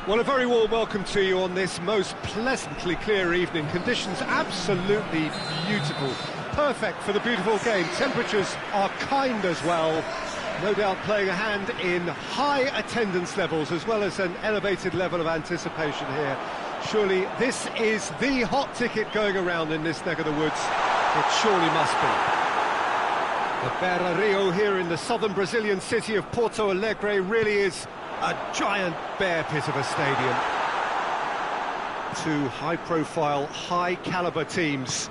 Well, a very warm welcome to you on this most pleasantly clear evening. Conditions absolutely beautiful. Perfect for the beautiful game. Temperatures are kind as well. No doubt playing a hand in high attendance levels as well as an elevated level of anticipation here. Surely this is the hot ticket going around in this neck of the woods. It surely must be. The Beira Rio here in the southern Brazilian city of Porto Alegre really is a giant bear pit of a stadium. Two high-profile, high-caliber teams.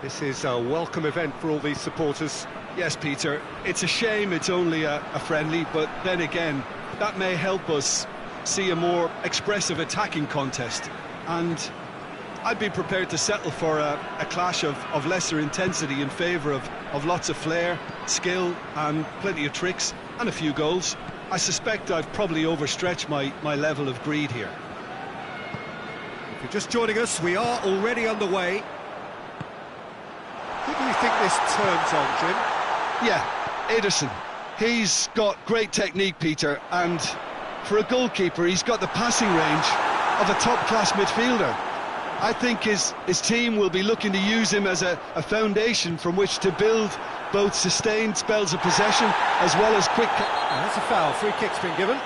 This is a welcome event for all these supporters. Yes, Peter, it's a shame it's only a friendly, but then again, that may help us see a more expressive attacking contest. And I'd be prepared to settle for a clash of lesser intensity in favour of lots of flair, skill, and plenty of tricks, and a few goals. I suspect I've probably overstretched my level of greed here. If you're just joining us, we are already underway. Who do you think this turns on, Jim? Yeah, Ederson. He's got great technique, Peter, and for a goalkeeper, he's got the passing range of a top-class midfielder. I think his team will be looking to use him as a foundation from which to build both sustained spells of possession as well as quick... That's a foul. Free kick's been given.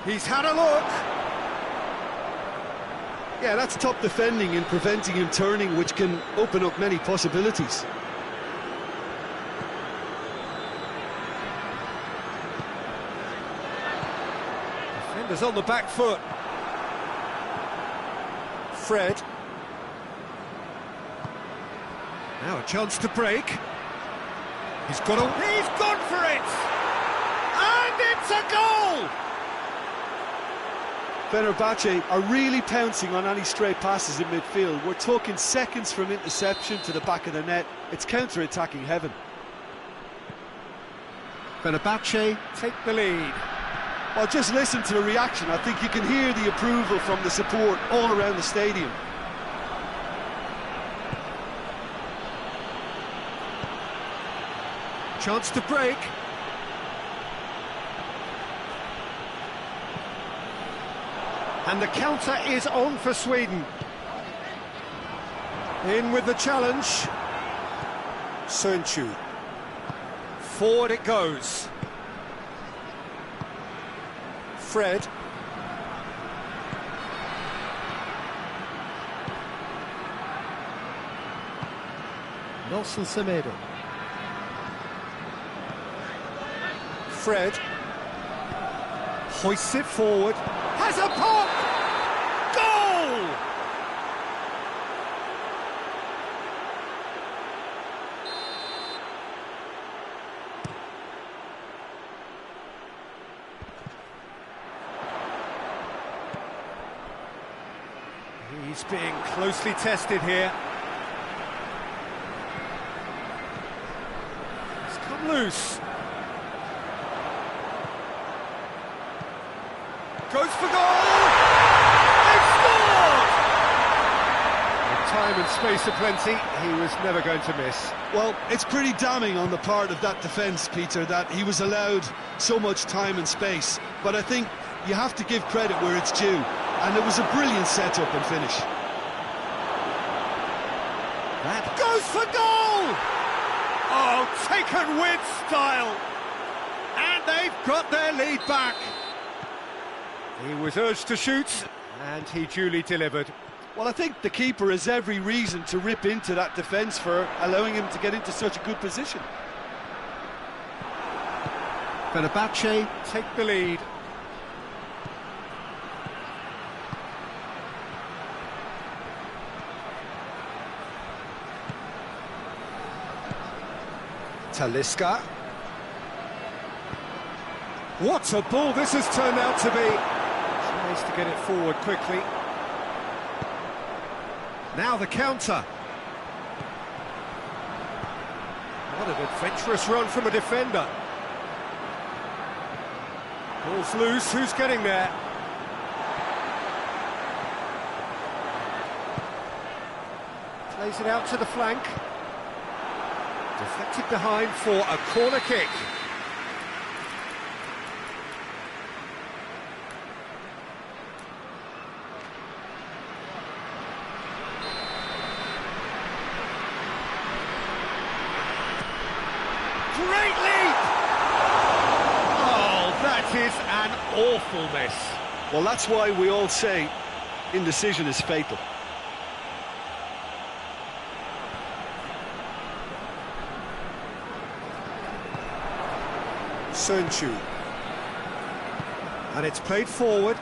He's had a look. Yeah, that's top defending and preventing him turning, which can open up many possibilities. Defender's on the back foot. Fred. Now a chance to break. He's gone for it! And it's a goal! Fenerbahce are really pouncing on any stray passes in midfield. We're talking seconds from interception to the back of the net. It's counter-attacking heaven. Fenerbahce take the lead. Well, just listen to the reaction. I think you can hear the approval from the support all around the stadium. Chance to break. And the counter is on for Sweden. In with the challenge. Sönchu. Forward it goes. Fred. Nelson Semedo. Fred. Hoists it forward. Has a pop! Goal! He's being closely tested here. He's come loose. Goes for goal! They've scored! With time and space aplenty, he was never going to miss. Well, it's pretty damning on the part of that defence, Peter, that he was allowed so much time and space. But I think you have to give credit where it's due, and it was a brilliant setup and finish. That goes for goal! Oh, taken with style! And they've got their lead back. He was urged to shoot, and he duly delivered. Well, I think the keeper has every reason to rip into that defence for allowing him to get into such a good position. Fenerbahce take the lead. Talisca. What a ball this has turned out to be. Tries to get it forward quickly. Now the counter. What an adventurous run from a defender. Ball's loose, who's getting there? Plays it out to the flank. Deflected behind for a corner kick. Great leap! Oh, that is an awful miss. Well, that's why we all say indecision is fatal. Sunchu. And it's played forward.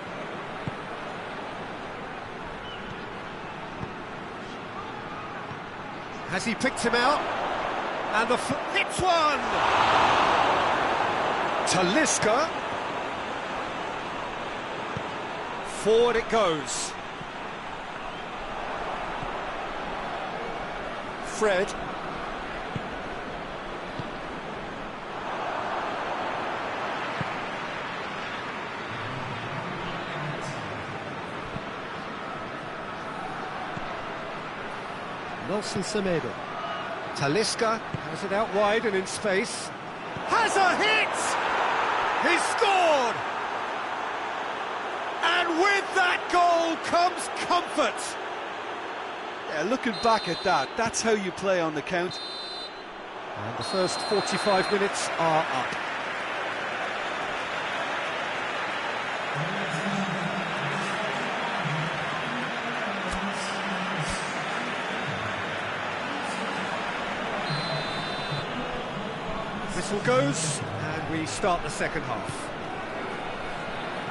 Has he picked him out? And the hits one! Talisca. Forward it goes. Fred. Nelson Semedo. Talisca has it out wide and in space. Has a hit! He's scored! And with that goal comes comfort. Yeah, looking back at that, that's how you play on the count. And the first 45 minutes are up. Whistle goes, and we start the second half.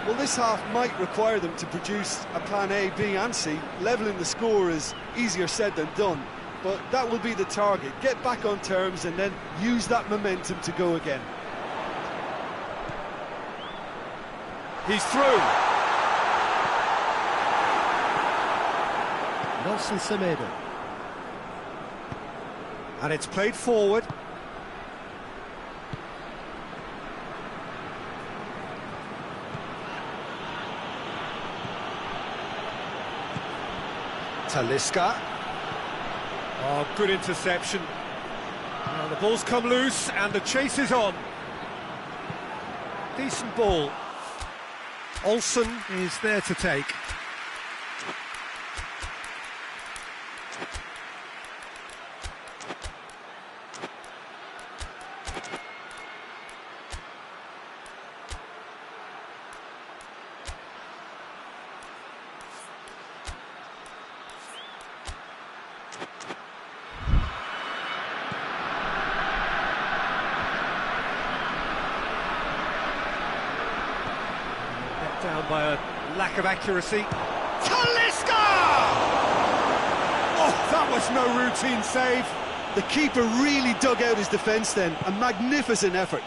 Well, this half might require them to produce a plan A, B and C. Levelling the score is easier said than done, but that will be the target. Get back on terms and then use that momentum to go again. He's through. Nelson Semedo. And it's played forward. Talisca. Oh, good interception. Now the ball's come loose and the chase is on. Decent ball. Olsen is there to take. Down by a lack of accuracy. Talisca! Oh, that was no routine save. The keeper really dug out his defence then. A magnificent effort.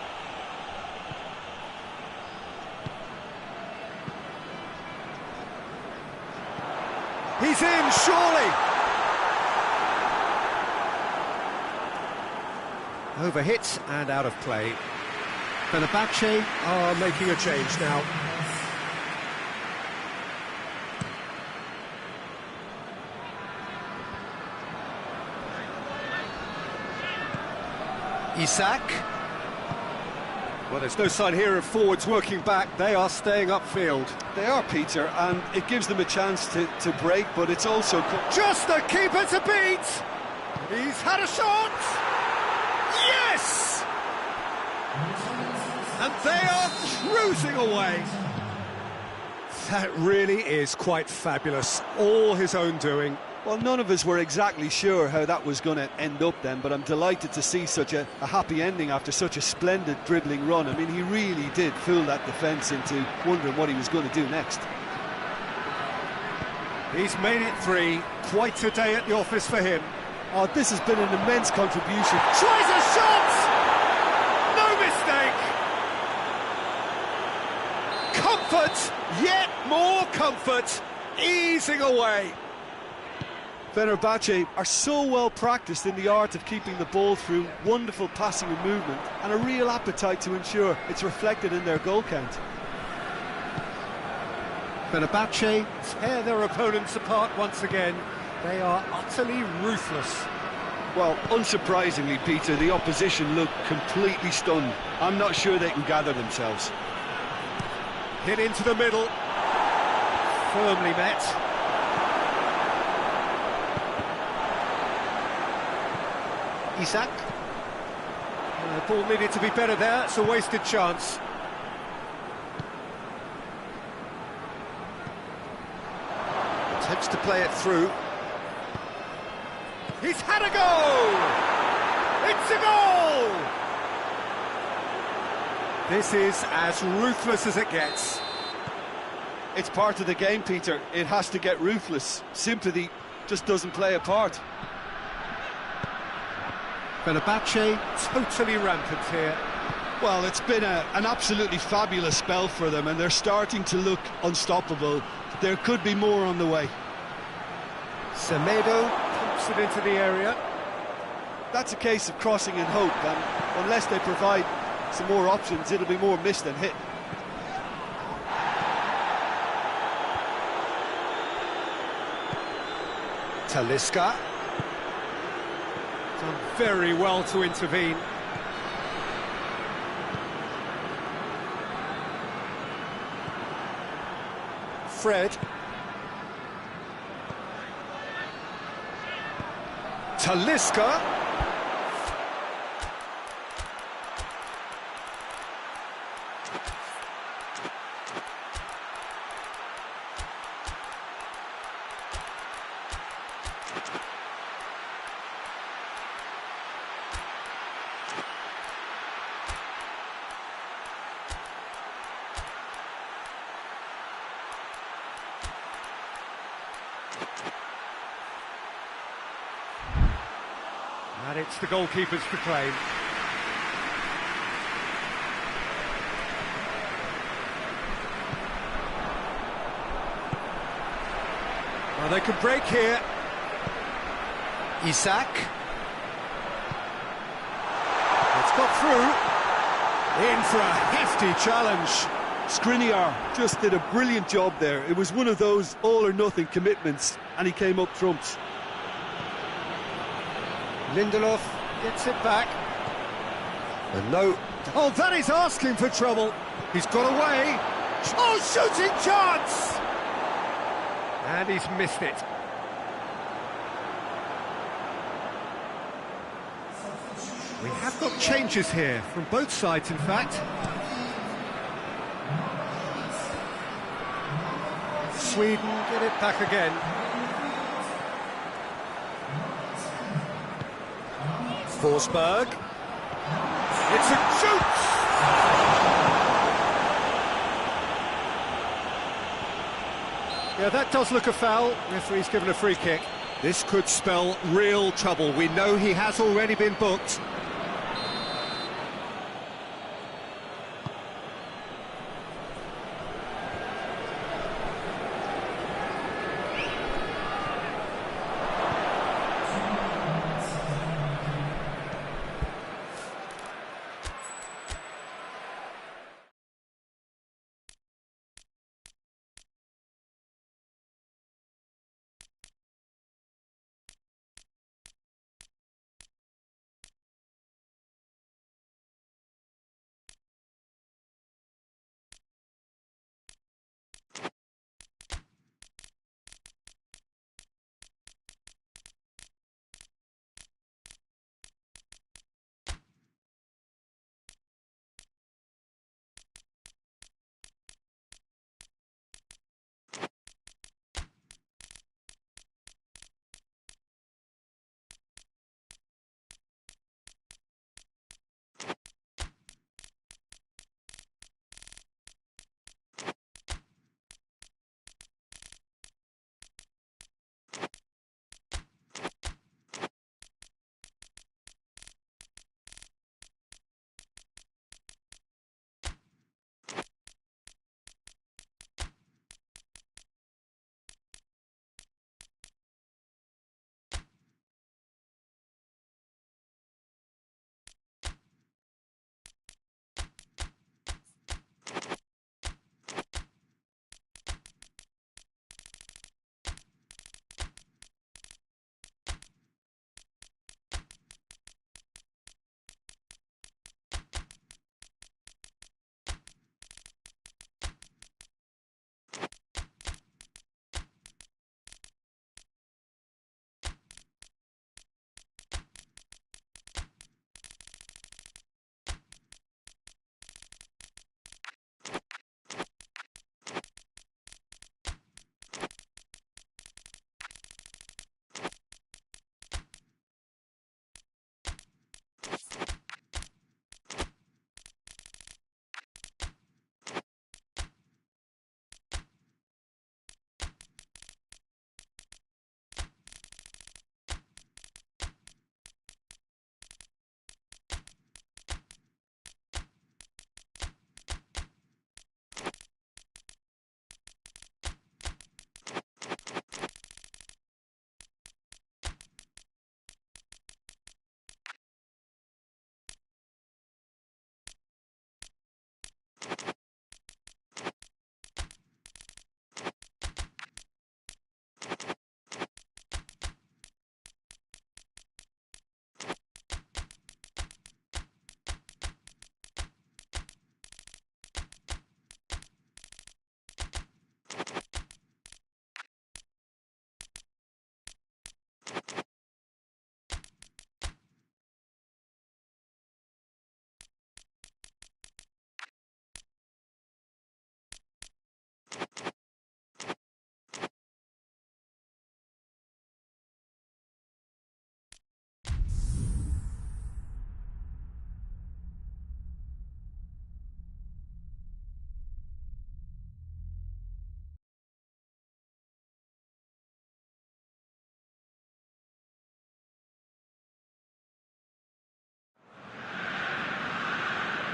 He's in, surely. Overhit and out of play. Fenerbahce are making a change now. Isak. Well, there's no sign here of forwards working back. They are staying upfield. They are, Peter, and it gives them a chance to break, but it's also... Just the keeper to beat! He's had a shot! Yes! And they are cruising away. That really is quite fabulous. All his own doing. Well, none of us were exactly sure how that was going to end up then, but I'm delighted to see such a happy ending after such a splendid dribbling run. I mean, he really did fool that defence into wondering what he was going to do next. He's made it 3. Quite a day at the office for him. Oh, this has been an immense contribution. Tries a shot! No mistake! Comfort! Yet more comfort! Easing away. Fenerbahce are so well practiced in the art of keeping the ball through wonderful passing and movement, and a real appetite to ensure it's reflected in their goal count. Fenerbahce tear their opponents apart once again. They are utterly ruthless. Well, unsurprisingly, Peter, the opposition look completely stunned. I'm not sure they can gather themselves. Hit into the middle. Firmly met. Isak. The ball needed to be better there. It's a wasted chance. Attempts to play it through. He's had a goal! It's a goal! This is as ruthless as it gets. It's part of the game, Peter. It has to get ruthless. Sympathy just doesn't play a part. Fenerbahce totally rampant here. Well, it's been an absolutely fabulous spell for them, and they're starting to look unstoppable. There could be more on the way. Semedo pumps it into the area. That's a case of crossing in hope, and unless they provide some more options, it'll be more miss than hit. Talisca. Done very well to intervene. Fred. Talisca. And it's the goalkeeper's to claim. Well, they can break here. Isak. It's got through. In for a hefty challenge. Skriniar just did a brilliant job there. It was one of those all-or-nothing commitments, and he came up trumps. Lindelof gets it back. And no. Oh, that is asking for trouble. He's got away. Oh, shooting chance! And he's missed it. We have got changes here, from both sides, in fact. Sweden get it back again. Forsberg. It's a shoot! Yeah, that does look a foul. Referee's given a free kick. This could spell real trouble. We know he has already been booked.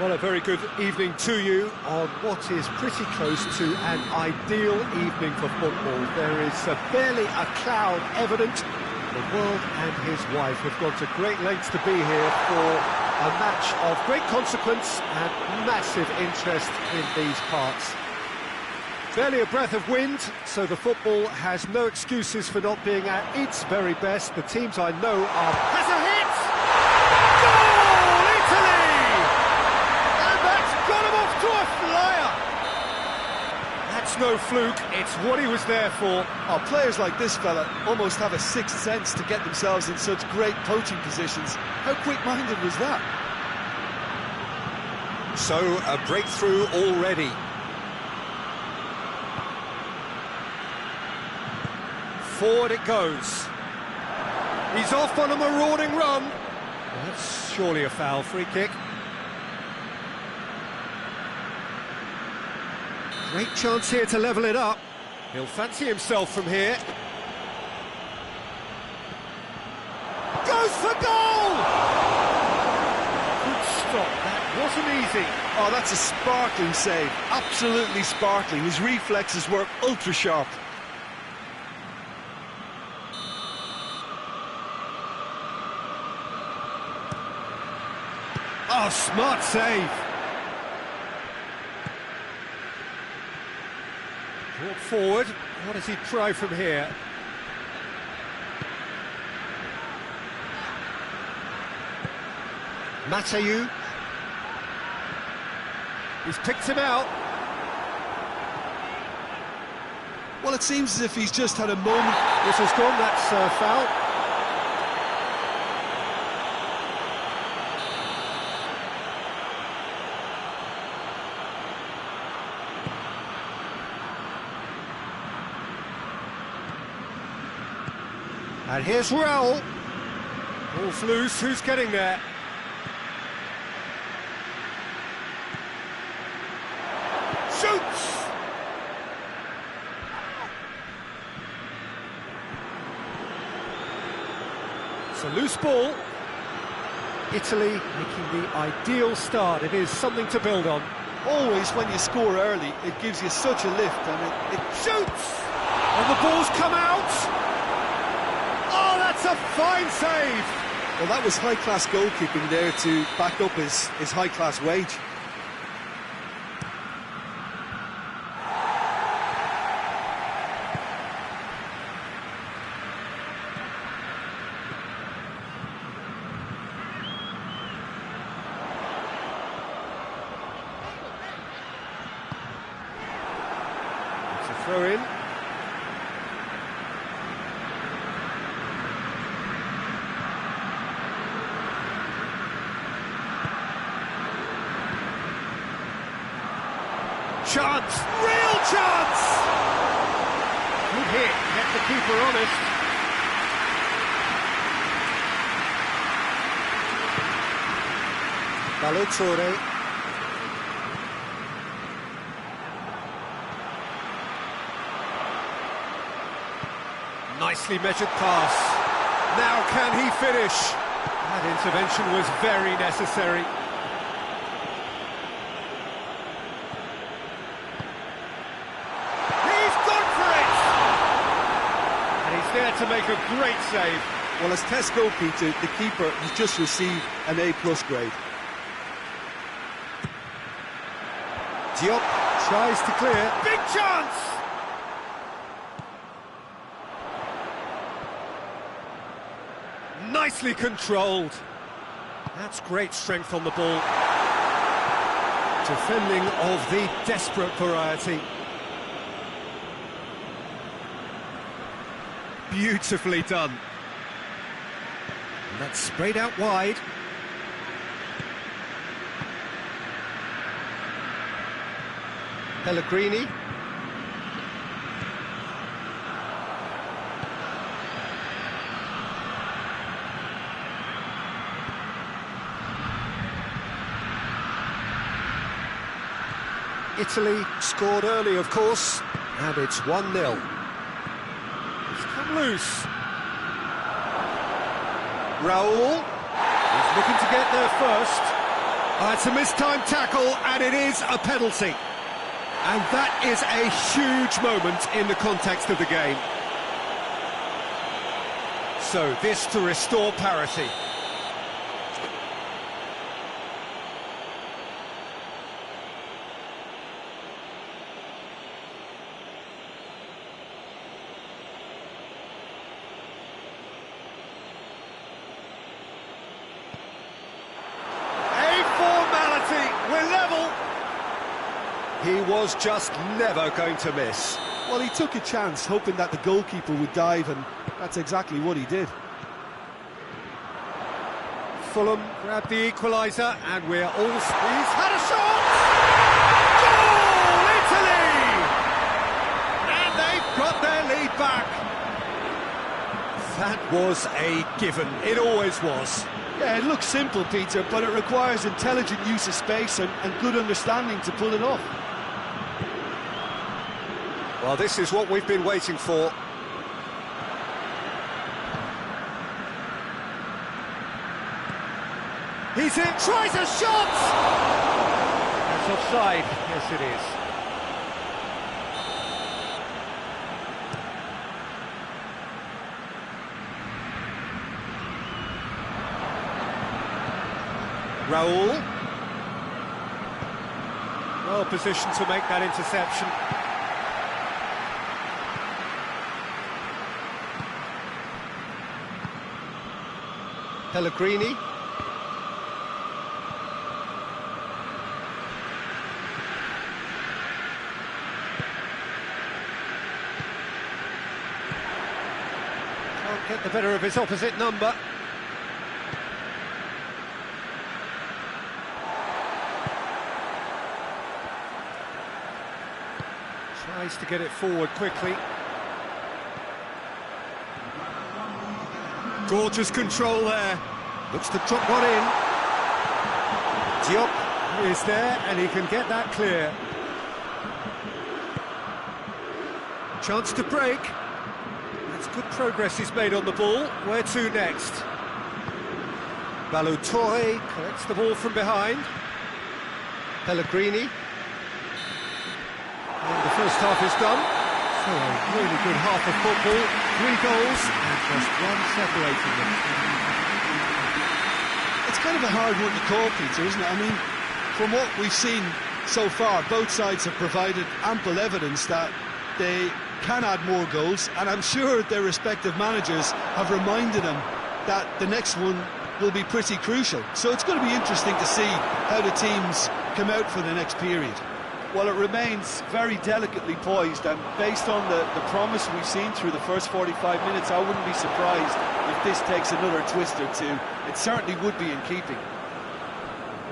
Well, a very good evening to you on what is pretty close to an ideal evening for football. There is barely a cloud evident. The world and his wife have gone to great lengths to be here for a match of great consequence and massive interest in these parts. Barely a breath of wind, so the football has no excuses for not being at its very best. The teams I know are... Has a hit! Goal! Italy! And that's got him off to a flyer! That's no fluke, it's what he was there for. Oh, players like this fella almost have a sixth sense to get themselves in such great poaching positions. How quick-minded was that? So, a breakthrough already. Forward it goes. He's off on a marauding run. Well, that's surely a foul. Free kick. Great chance here to level it up. He'll fancy himself from here. Goes for goal! Good stop. That wasn't easy. Oh, that's a sparkling save. Absolutely sparkling. His reflexes were ultra-sharp. Oh, smart save. Brought forward. What does he try from here? Mateu. He's picked him out. Well, it seems as if he's just had a moment. Whistle's gone, that's foul. And here's Raul. Ball's loose, who's getting there? Shoots! It's a loose ball. Italy making the ideal start. It is something to build on. Always when you score early, it gives you such a lift, and it shoots! And the ball's come out! Oh, that's a fine save! Well, that was high-class goalkeeping there to back up his high-class wage. It's a throw-in. Chance! Real chance! Good hit, kept the keeper honest. Balotore. Nicely measured pass. Now can he finish? That intervention was very necessary. There to make a great save. Well, as test goalkeeper, the keeper has just received an A+ grade. Diop tries to clear. Big chance! Nicely controlled. That's great strength on the ball. Defending of the desperate variety. Beautifully done. And that's sprayed out wide. Pellegrini. Italy scored early, of course, and it's 1-0. It's come loose. Raul. He's looking to get there first. It's a mistimed tackle, and it is a penalty. And that is a huge moment in the context of the game. So this to restore parity. We're level. He was just never going to miss. Well, he took a chance, hoping that the goalkeeper would dive, and that's exactly what he did. Fulham grabbed the equaliser, and we're all... He's had a shot! Goal, Italy! And they've got their lead back. That was a given. It always was. Yeah, it looks simple, Peter, but it requires intelligent use of space and good understanding to pull it off. Well, this is what we've been waiting for. He's in, tries a shot! That's offside, yes it is. Raul. Well positioned to make that interception. Pellegrini. Can't get the better of his opposite number. Tries to get it forward quickly. Gorgeous control there. Looks to drop one in. Diop is there, and he can get that clear. Chance to break. That's good progress he's made on the ball. Where to next? Balotore collects the ball from behind. Pellegrini. And the first half is done. So a really good half of football. 3 goals and just one separating them. It's kind of a hard one to call, Peter, isn't it? I mean, from what we've seen so far, both sides have provided ample evidence that they can add more goals, and I'm sure their respective managers have reminded them that the next one will be pretty crucial. So it's going to be interesting to see how the teams come out for the next period. Well, it remains very delicately poised, and based on the promise we've seen through the first 45 minutes, I wouldn't be surprised if this takes another twist or two. It certainly would be in keeping.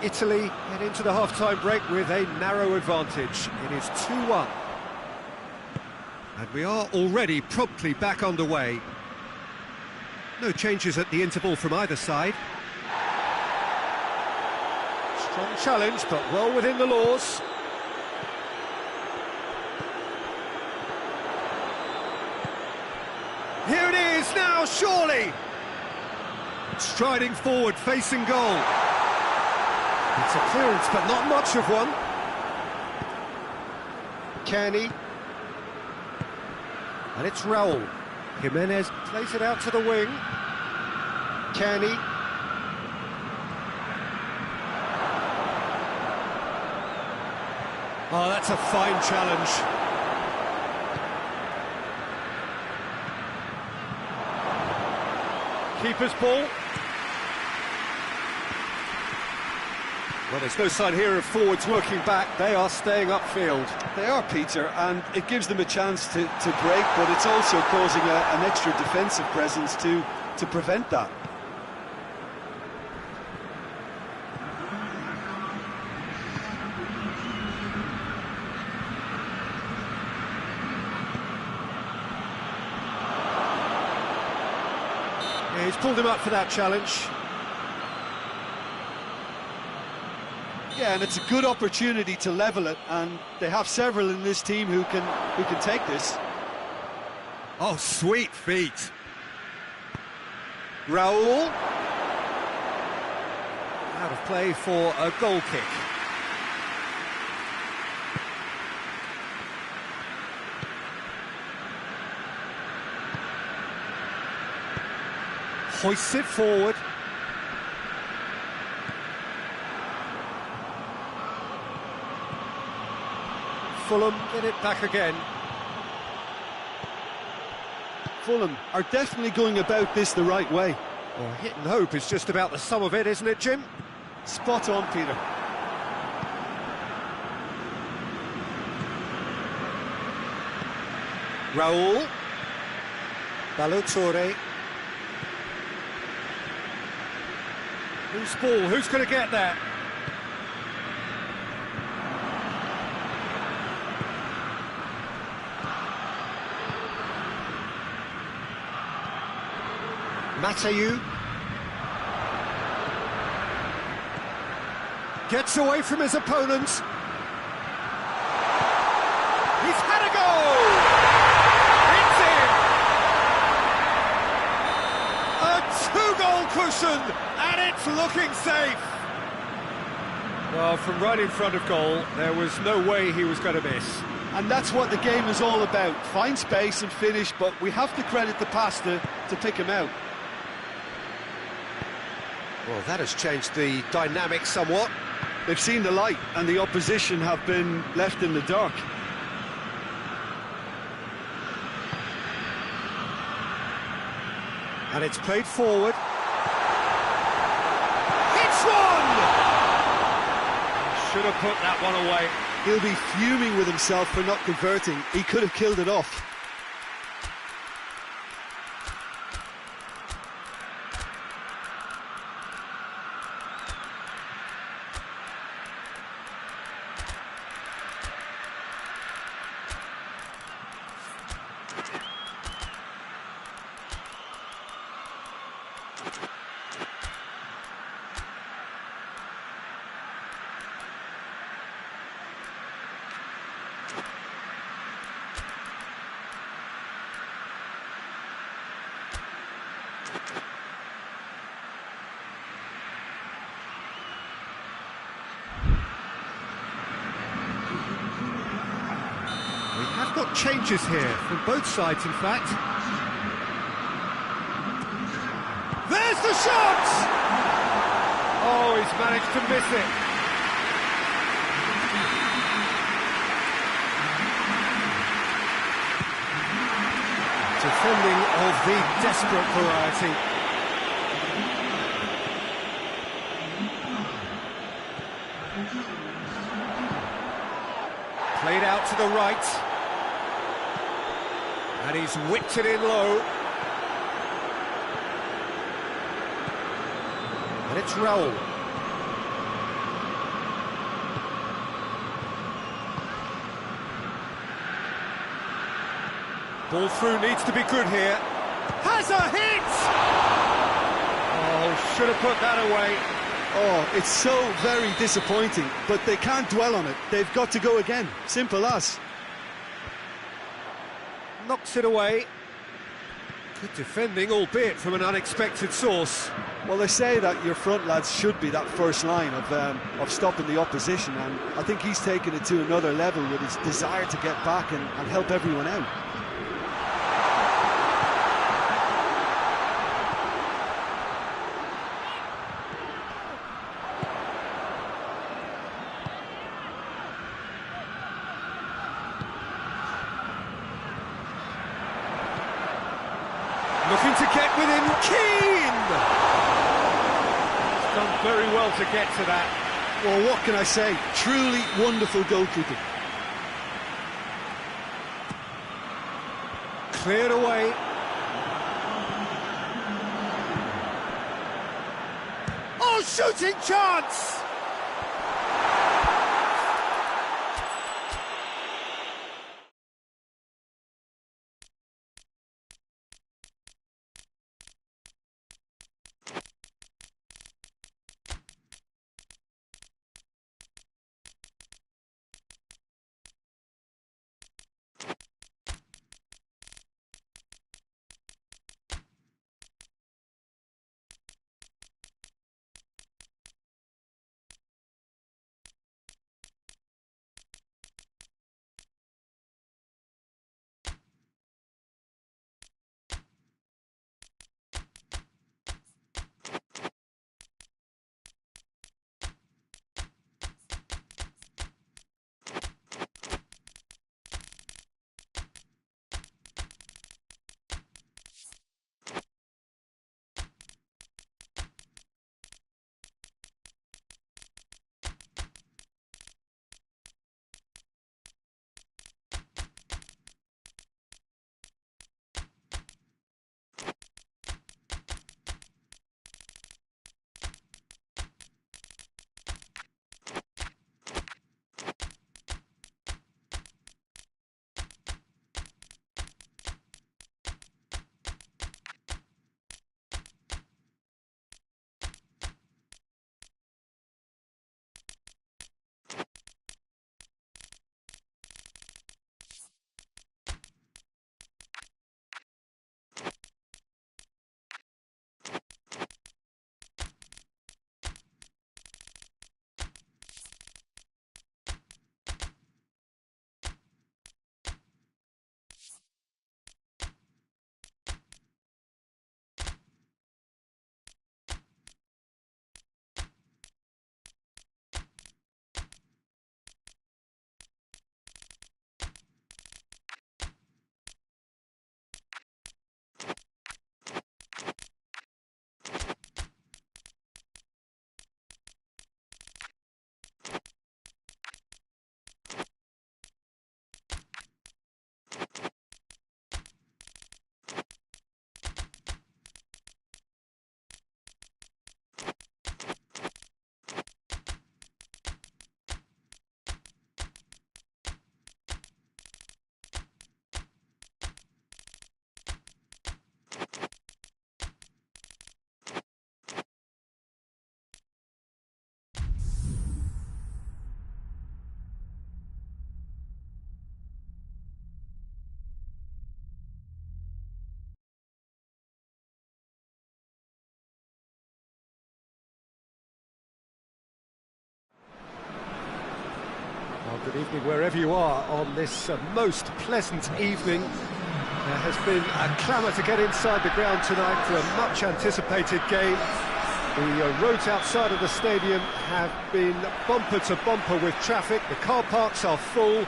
Italy head into the half-time break with a narrow advantage. It is 2-1. And we are already promptly back underway. No changes at the interval from either side. Strong challenge, but well within the laws. Here it is now, surely! Striding forward, facing goal. It's a clearance, but not much of one. Kenny. And it's Raul. Jimenez plays it out to the wing. Kenny. Oh, that's a fine challenge. Keeper's ball. Well, there's no sign here of forwards working back. They are staying upfield. They are, Peter, and it gives them a chance to break, but it's also causing an extra defensive presence to prevent that. Yeah, he's pulled him up for that challenge. Yeah, and it's a good opportunity to level it, and they have several in this team who can take this. Oh, sweet feet. Raul. Out of play for a goal kick. Hoists it forward. Fulham get it back again. Fulham are definitely going about this the right way. Well, hit and hope is just about the sum of it, isn't it, Jim? Spot on, Peter. Raul. Balotore. Who's ball? Who's going to get there? Mateu gets away from his opponents. He's had a goal! It's in! A two-goal cushion, and it's looking safe. Well, from right in front of goal, there was no way he was going to miss. And that's what the game is all about. Find space and finish, but we have to credit the pass to pick him out. Well, that has changed the dynamic somewhat. They've seen the light, and the opposition have been left in the dark. And it's played forward. It's one! Should have put that one away. He'll be fuming with himself for not converting. He could have killed it off. We have got changes here, from both sides in fact. There's the shot! Oh, he's managed to miss it. Defending of the desperate variety. Played out to the right. And he's whipped it in low. And it's Raul. Ball through needs to be good here. Has a hit! Oh, should have put that away. Oh, it's so very disappointing, but they can't dwell on it. They've got to go again. Simple as. Knocks it away. Good defending, albeit from an unexpected source. Well, they say that your front lads should be that first line of stopping the opposition, and I think he's taken it to another level with his desire to get back and help everyone out. Looking to get within. Keane! He's done very well to get to that. Well, what can I say? Truly wonderful goalkeeping. Cleared away. Oh, shooting chance! Good evening wherever you are on this most pleasant evening. There has been a clamour to get inside the ground tonight for a much-anticipated game. The roads outside of the stadium have been bumper to bumper with traffic. The car parks are full.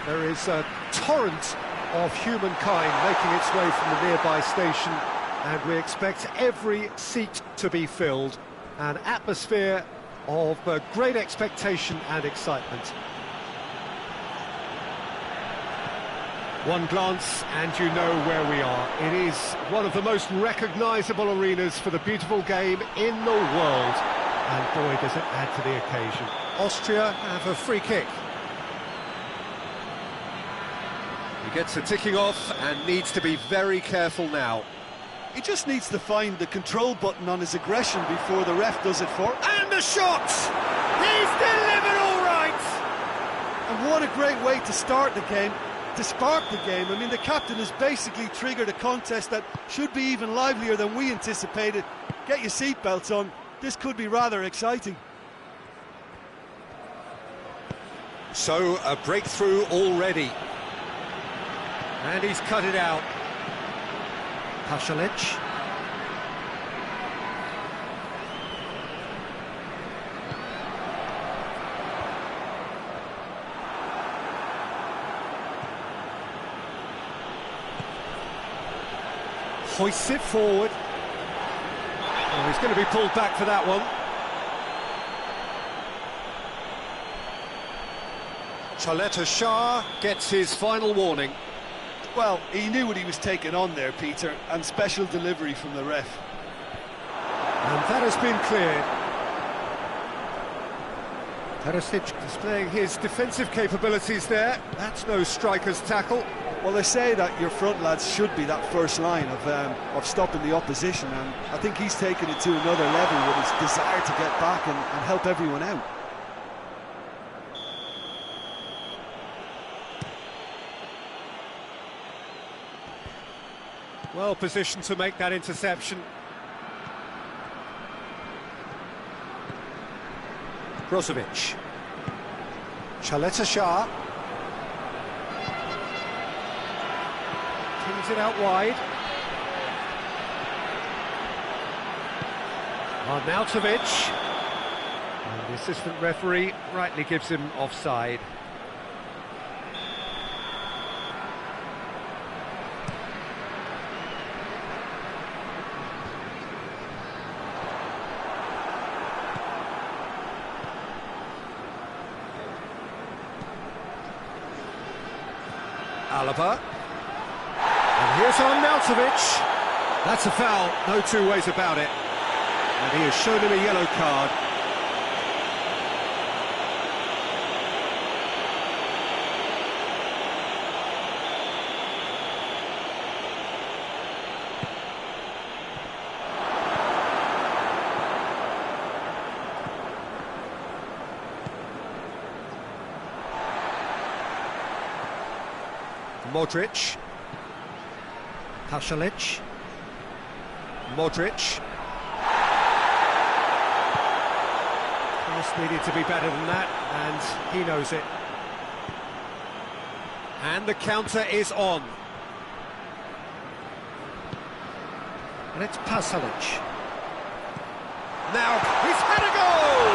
There is a torrent of humankind making its way from the nearby station, and we expect every seat to be filled. An atmosphere of great expectation and excitement. One glance and you know where we are. It is one of the most recognisable arenas for the beautiful game in the world. And boy, does it add to the occasion. Austria have a free kick. He gets a ticking off and needs to be very careful now. He just needs to find the control button on his aggression before the ref does it for him. And the shot! He's delivered all right! And what a great way to start the game, to spark the game. I mean, the captain has basically triggered a contest that should be even livelier than we anticipated. Get your seatbelts on, this could be rather exciting. So, a breakthrough already. And he's cut it out. Pasalic. Hoists it forward. Oh, he's going to be pulled back for that one. Shah gets his final warning. Well, he knew what he was taking on there, Peter, and special delivery from the ref. And that has been cleared. Perisic displaying his defensive capabilities there. That's no striker's tackle. Well, they say that your front lads should be that first line of stopping the opposition, and I think he's taken it to another level with his desire to get back and help everyone out. Well positioned to make that interception. Brozovic. Shah. Pings it out wide. Arnautovic. And the assistant referee rightly gives him offside. Alaba. And here's Arnautovic. That's a foul, no two ways about it. And he has shown him a yellow card. Modric. Pasalic. Modric. Cross needed to be better than that, and he knows it. And the counter is on. And it's Pasalic. Now, he's had a goal!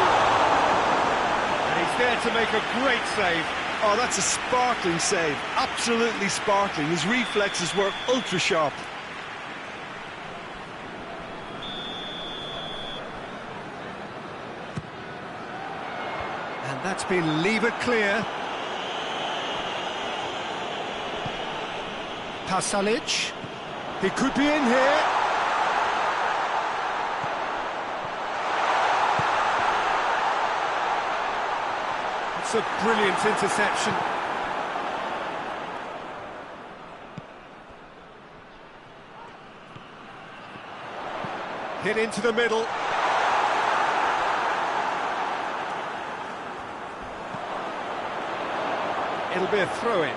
And he's there to make a great save. Oh, that's a sparkling save, absolutely sparkling. His reflexes were ultra sharp. And that's been levered clear. Pasalic, he could be in here. It's a brilliant interception. Hit into the middle. It'll be a throw-in.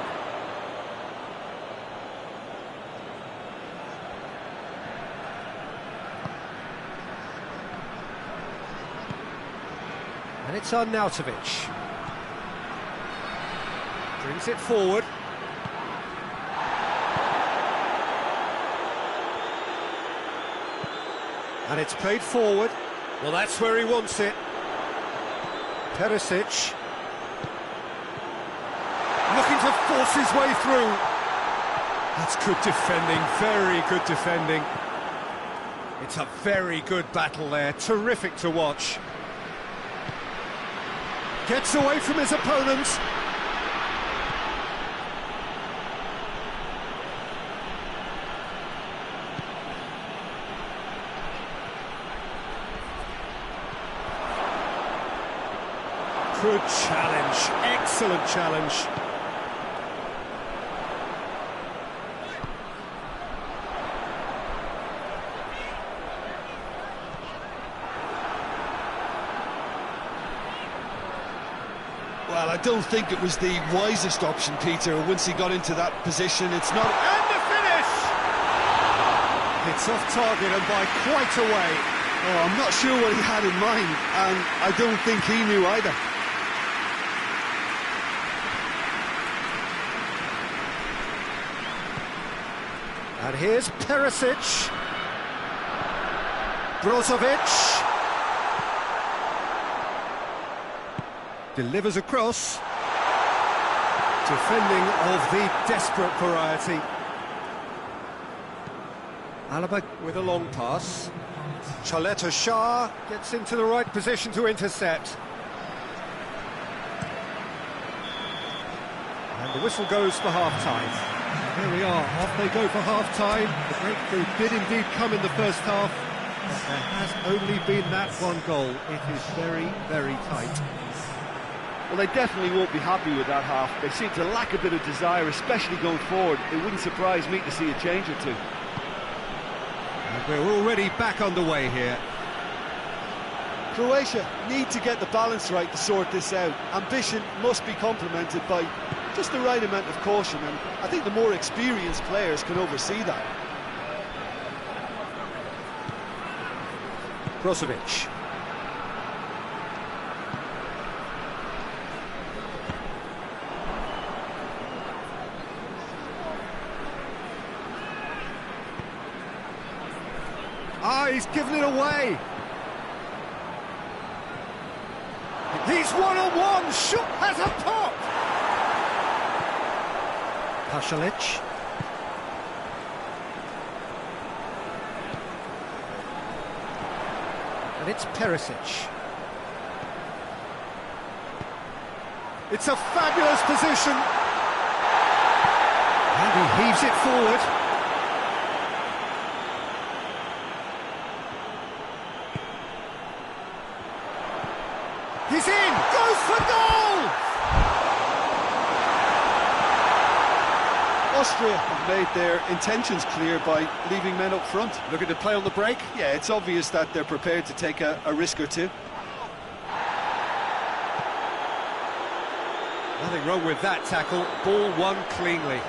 And it's Arnautovic. Brings it forward. And it's played forward. Well, that's where he wants it. Perisic. Looking to force his way through. That's good defending, very good defending. It's a very good battle there, terrific to watch. Gets away from his opponents. Good challenge, excellent challenge. Well, I don't think it was the wisest option, Peter, once he got into that position. It's not... And the finish! It's off target and by quite a way. Oh, I'm not sure what he had in mind, and I don't think he knew either. And here's Perisic. Brozovic. Delivers across. Defending of the desperate variety. Alaba with a long pass. Chaleta Shah gets into the right position to intercept. And the whistle goes for half-time. Here we are, off they go for half-time. The breakthrough did indeed come in the first half, but there has only been that one goal. It is very, very tight. Well, they definitely won't be happy with that half. They seem to lack a bit of desire, especially going forward. It wouldn't surprise me to see a change or two. And we're already back underway here. Croatia need to get the balance right to sort this out. Ambition must be complemented by just the right amount of caution, and I think the more experienced players can oversee that. Brozovic. Ah, he's given it away. He's one-on-one, shot has a pop. Pasalic. And it's Perisic. It's a fabulous position. And he heaves it forward. He's in! Goes for goal! Austria have made their intentions clear by leaving men up front. Looking to play on the break? Yeah, it's obvious that they're prepared to take a risk or two. Nothing wrong with that tackle. Ball won cleanly.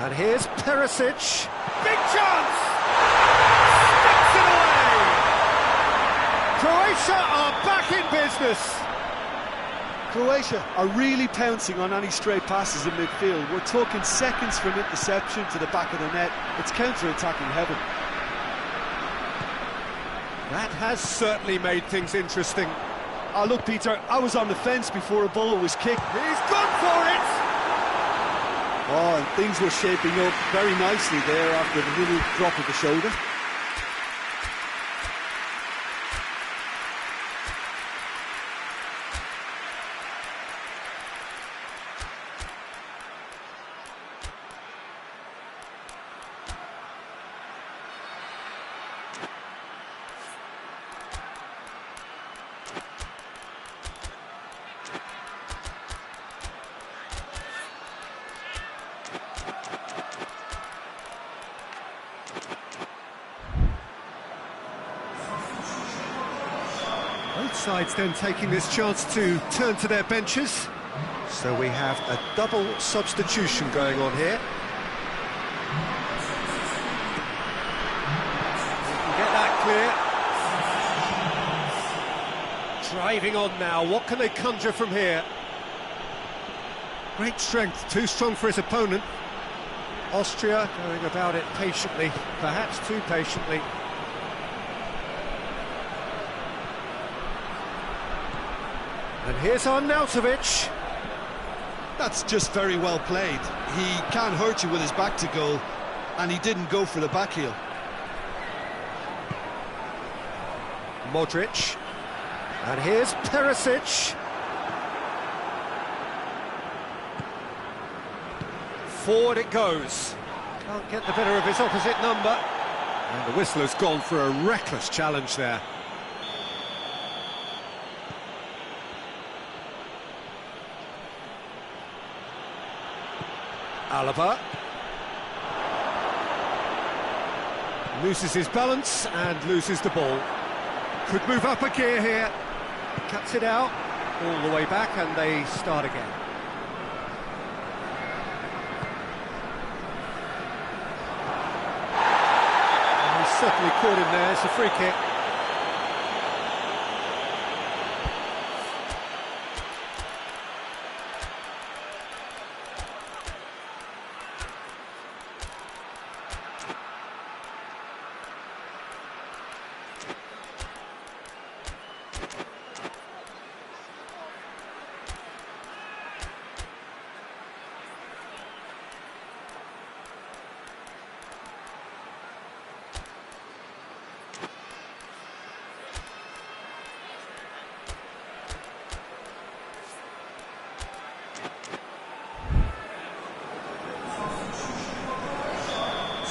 And here's Perisic. Big chance! Sticks it away! Croatia are back in business. Croatia are really pouncing on any stray passes in midfield. We're talking seconds from interception to the back of the net. It's counter-attacking heaven. That has certainly made things interesting. Oh, look, Peter, I was on the fence before a ball was kicked. He's gone for it! Oh, and things were shaping up very nicely there after the little drop of the shoulder. Both sides then taking this chance to turn to their benches. So we have a double substitution going on here. clear. Driving on now, what can they conjure from here? Great strength, too strong for his opponent. Austria going about it patiently, perhaps too patiently. And here's Arnautovic. That's just very well played. He can't hurt you with his back to goal, and he didn't go for the back heel. Modric. And here's Perisic. Forward it goes. Can't get the better of his opposite number. And the whistle has gone for a reckless challenge there. Alaba. Loses his balance and loses the ball. Could move up a gear here. Cuts it out. All the way back and they start again. He's certainly caught him there. It's a free kick.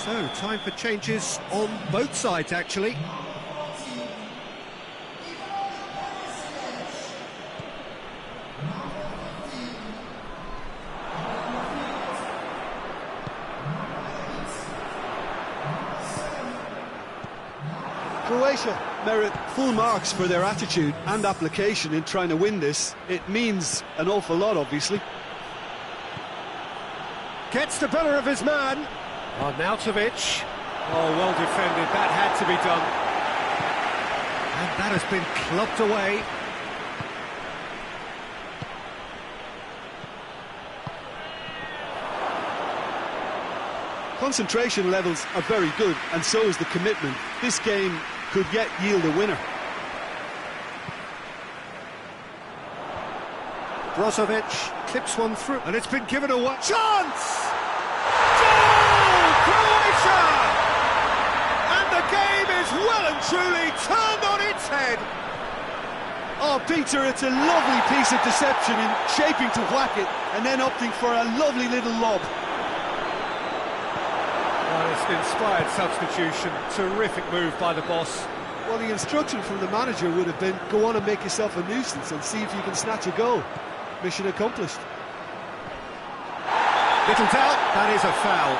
So, time for changes on both sides, actually. Croatia merit full marks for their attitude and application in trying to win this. It means an awful lot, obviously. Gets the better of his man. Arnautovic. Oh, well defended. That had to be done. And that has been clubbed away. Concentration levels are very good, and so is the commitment. This game could yet yield a winner. Brozovic clips one through, and it's been given away. Chance! Goal! Croatia! And the game is well and truly turned on its head. Oh, Peter, it's a lovely piece of deception in shaping to whack it, and then opting for a lovely little lob. Well, it's an inspired substitution. Terrific move by the boss. Well, the instruction from the manager would have been, go on and make yourself a nuisance and see if you can snatch a goal. Mission accomplished. Little doubt, that is a foul.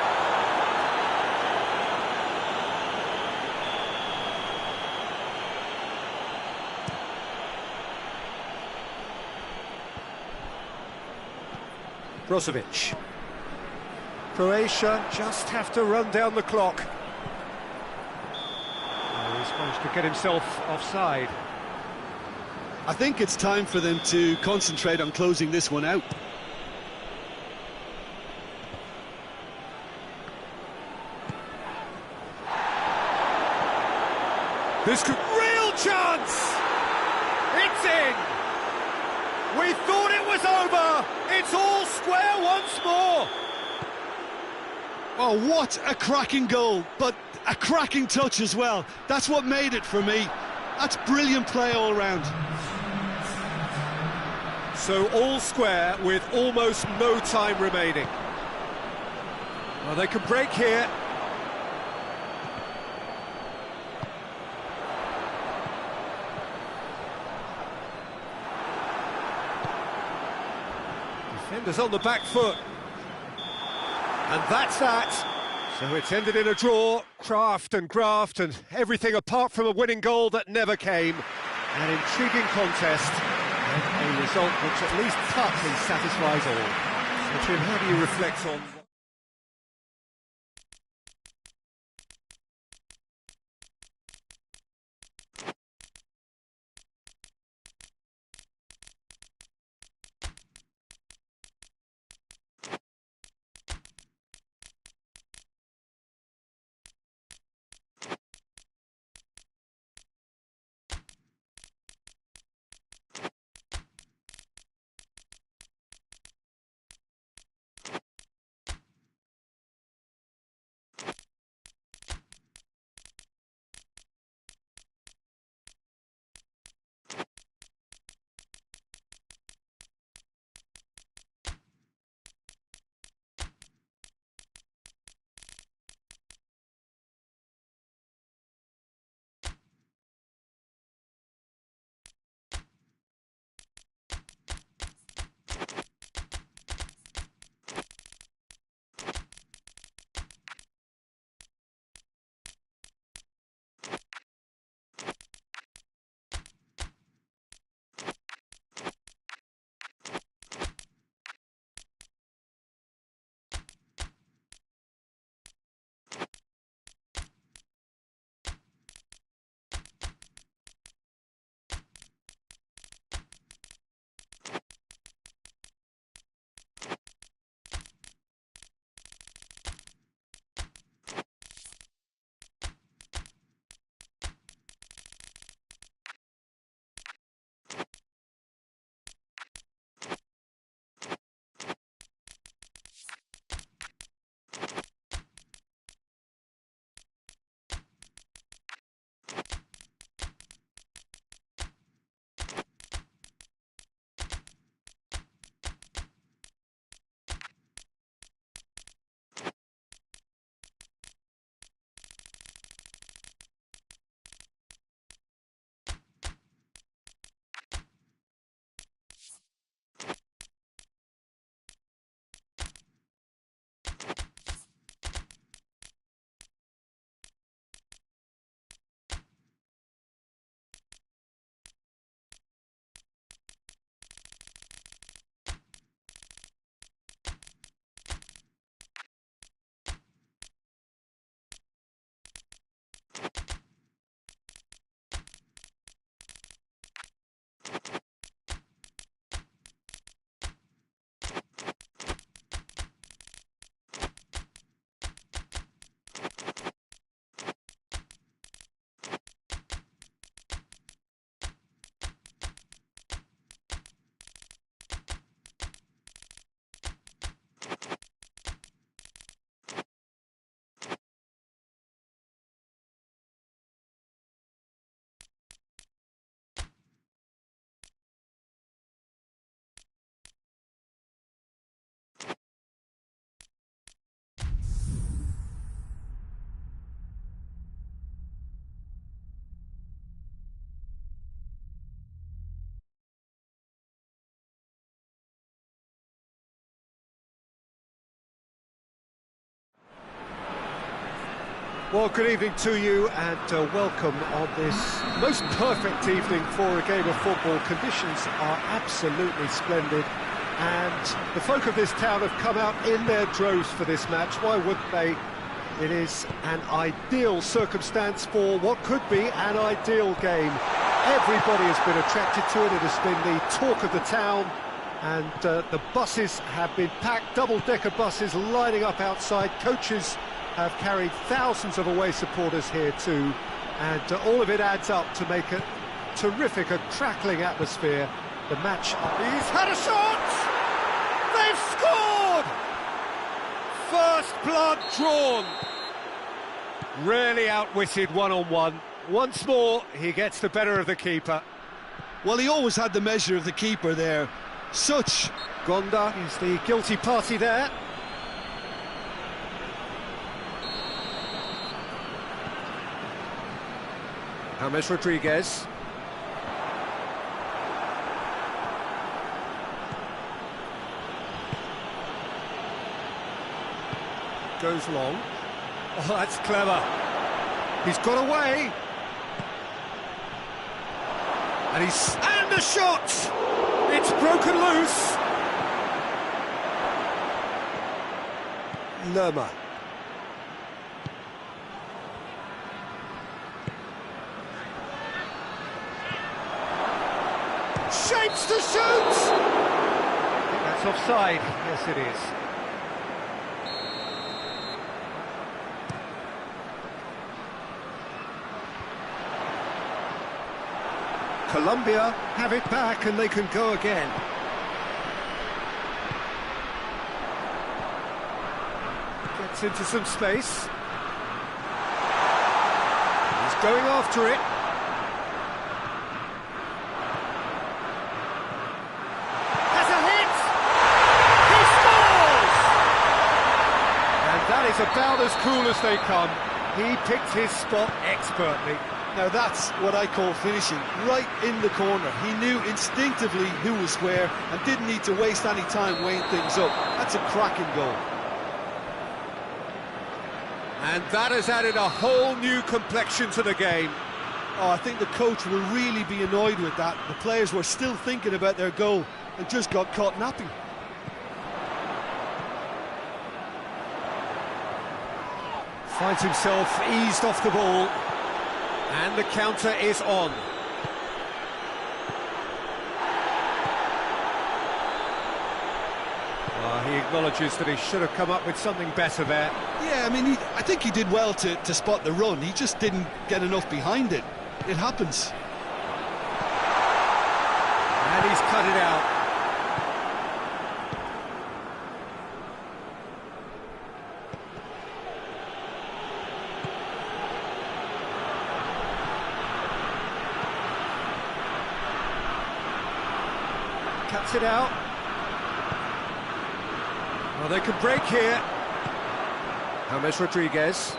Brozovic. Croatia just have to run down the clock. Oh, he's managed to get himself offside. I think it's time for them to concentrate on closing this one out. This could... Real chance! It's in! We thought it was over! It's all square once more! Oh, what a cracking goal, but a cracking touch as well. That's what made it for me. That's brilliant play all round. So all square with almost no time remaining. Well, they can break here. Defenders on the back foot. And that's that. So it's ended in a draw. Craft and graft and everything apart from a winning goal that never came. An intriguing contest and a result which at least partly satisfies all. So Jim, how do you reflect on... Well, good evening to you and welcome on this most perfect evening for a game of football. Conditions are absolutely splendid and the folk of this town have come out in their droves for this match. Why wouldn't they? It is an ideal circumstance for what could be an ideal game. Everybody has been attracted to it. It has been the talk of the town, and the buses have been packed, double-decker buses lining up outside. Coaches have carried thousands of away supporters here too, and all of it adds up to make a terrific, a crackling atmosphere. The match... He's had a shot! They've scored! First blood drawn. Really outwitted one-on-one. Once more, he gets the better of the keeper. Well, he always had the measure of the keeper there. Gonda is the guilty party there. James Rodriguez. Goes long. Oh, that's clever. He's got away. And the shot! It's broken loose. Lerma. Shapes to shoot! I think that's offside. Yes, it is. Colombia have it back and they can go again. Gets into some space. He's going after it. Has a hit! He scores! And that is about as cool as they come. He picked his spot expertly. Now that's what I call finishing, right in the corner. He knew instinctively who was where and didn't need to waste any time weighing things up. That's a cracking goal. And that has added a whole new complexion to the game. Oh, I think the coach will really be annoyed with that. The players were still thinking about their goal and just got caught napping. Finds himself eased off the ball. And the counter is on. He acknowledges that he should have come up with something better there. Yeah, I mean, I think he did well to spot the run. He just didn't get enough behind it. It happens. And he's cut it out. Cuts it out. Well, they could break here. James Rodriguez.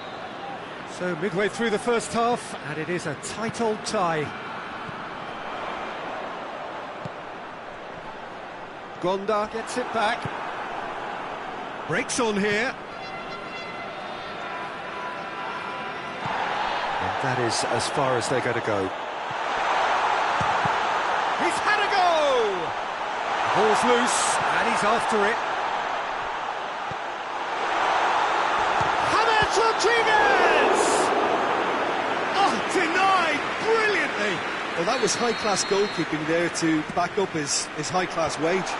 So midway through the first half, and it is a tight old tie. Gonda gets it back. Breaks on here. And that is as far as they're going to go. He's had a go! Ball's loose, and he's after it. James Rodriguez! Oh, denied brilliantly! Well, that was high-class goalkeeping there to back up his high-class wage.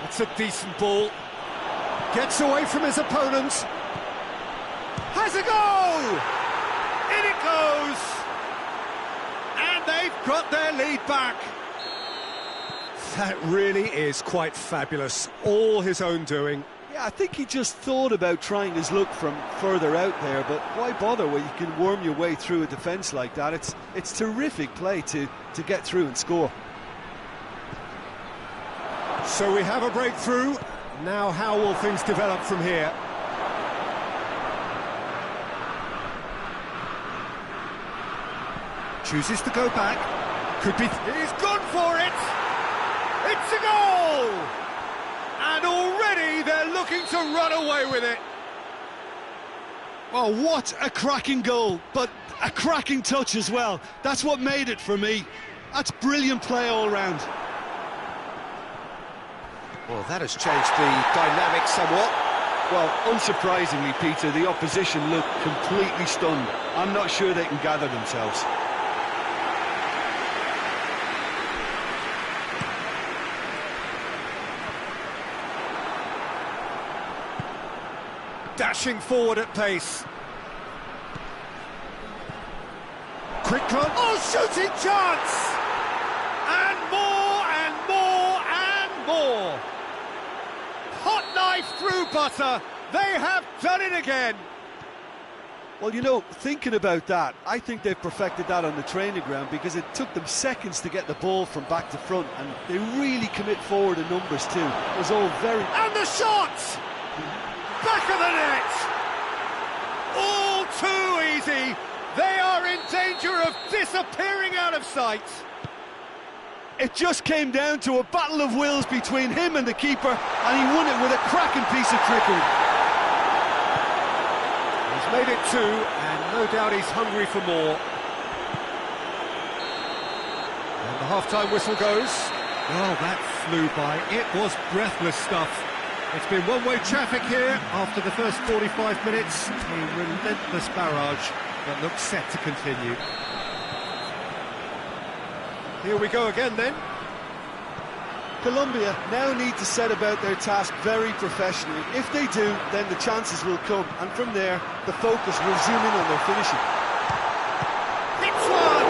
That's a decent ball. Gets away from his opponent. Has a go! In it goes! And they've got their lead back. That really is quite fabulous. All his own doing. Yeah, I think he just thought about trying his luck from further out there, but why bother when you can worm your way through a defence like that? It's terrific play to get through and score. So we have a breakthrough. Now how will things develop from here? Chooses to go back. Could be... He's gone for it! It's a goal! And already they're looking to run away with it. Oh, what a cracking goal, but a cracking touch as well. That's what made it for me. That's brilliant play all round. Well, that has changed the dynamic somewhat. Well, unsurprisingly, Peter, the opposition look completely stunned. I'm not sure they can gather themselves. Dashing forward at pace. Quick run. Oh, shooting chance! And more and more and more. Hot knife through butter. They have done it again. Well, you know, thinking about that, I think they've perfected that on the training ground because it took them seconds to get the ball from back to front, and they really commit forward in numbers too. It was all very... And the shot! Back of the net! All too easy. They are in danger of disappearing out of sight. It just came down to a battle of wills between him and the keeper, and he won it with a cracking piece of trickery. He's made it two, and no doubt he's hungry for more. And the half-time whistle goes. Well, that flew by. It was breathless stuff. It's been one-way traffic here after the first 45 minutes. A relentless barrage that looks set to continue. Here we go again then. Colombia now need to set about their task very professionally. If they do, then the chances will come, and from there, the focus will zoom in on their finishing. Hits one!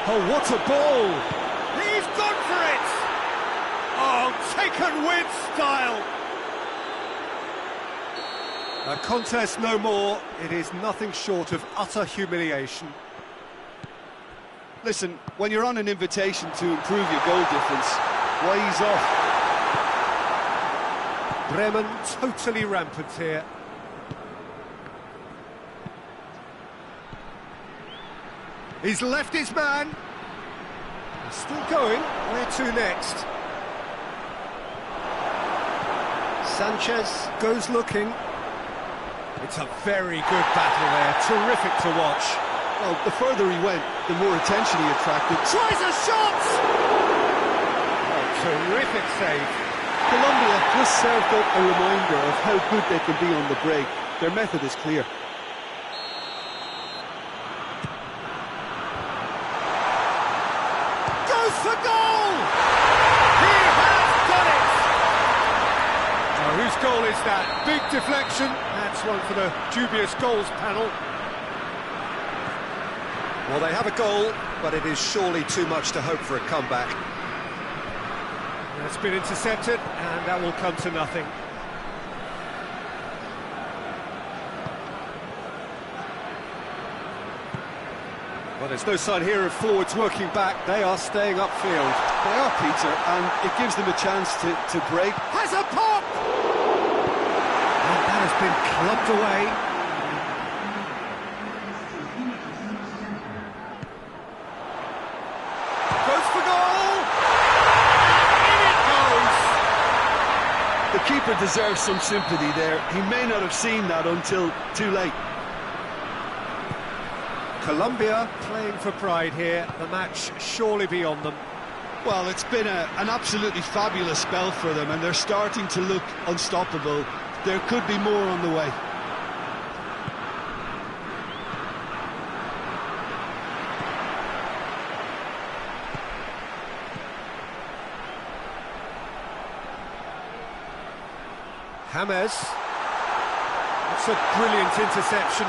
Oh, what a ball! He's gone for it! Oh, taken with style! A contest no more. It is nothing short of utter humiliation. Listen, when you're on an invitation to improve your goal difference, why ease off? Bremen totally rampant here. He's left his man. He's still going. Where to next? Sanchez goes looking. It's a very good battle there. Terrific to watch. Well, the further he went, the more attention he attracted. Tries a shot! Oh, terrific save. Colombia just served up a reminder of how good they can be on the break. Their method is clear. For goal! He has done it! Now, whose goal is that? Big deflection. That's one for the dubious goals panel. Well, they have a goal, but it is surely too much to hope for a comeback. That's been intercepted, and that will come to nothing. Well, there's no sign here of forwards working back. They are staying upfield. They are, Peter, and it gives them a chance to break. Has a pop! And that has been clubbed away. Goes for goal! In it goes! The keeper deserves some sympathy there. He may not have seen that until too late. Colombia playing for pride here. The match surely beyond them. Well, it's been an absolutely fabulous spell for them, and they're starting to look unstoppable. There could be more on the way. James. It's a brilliant interception.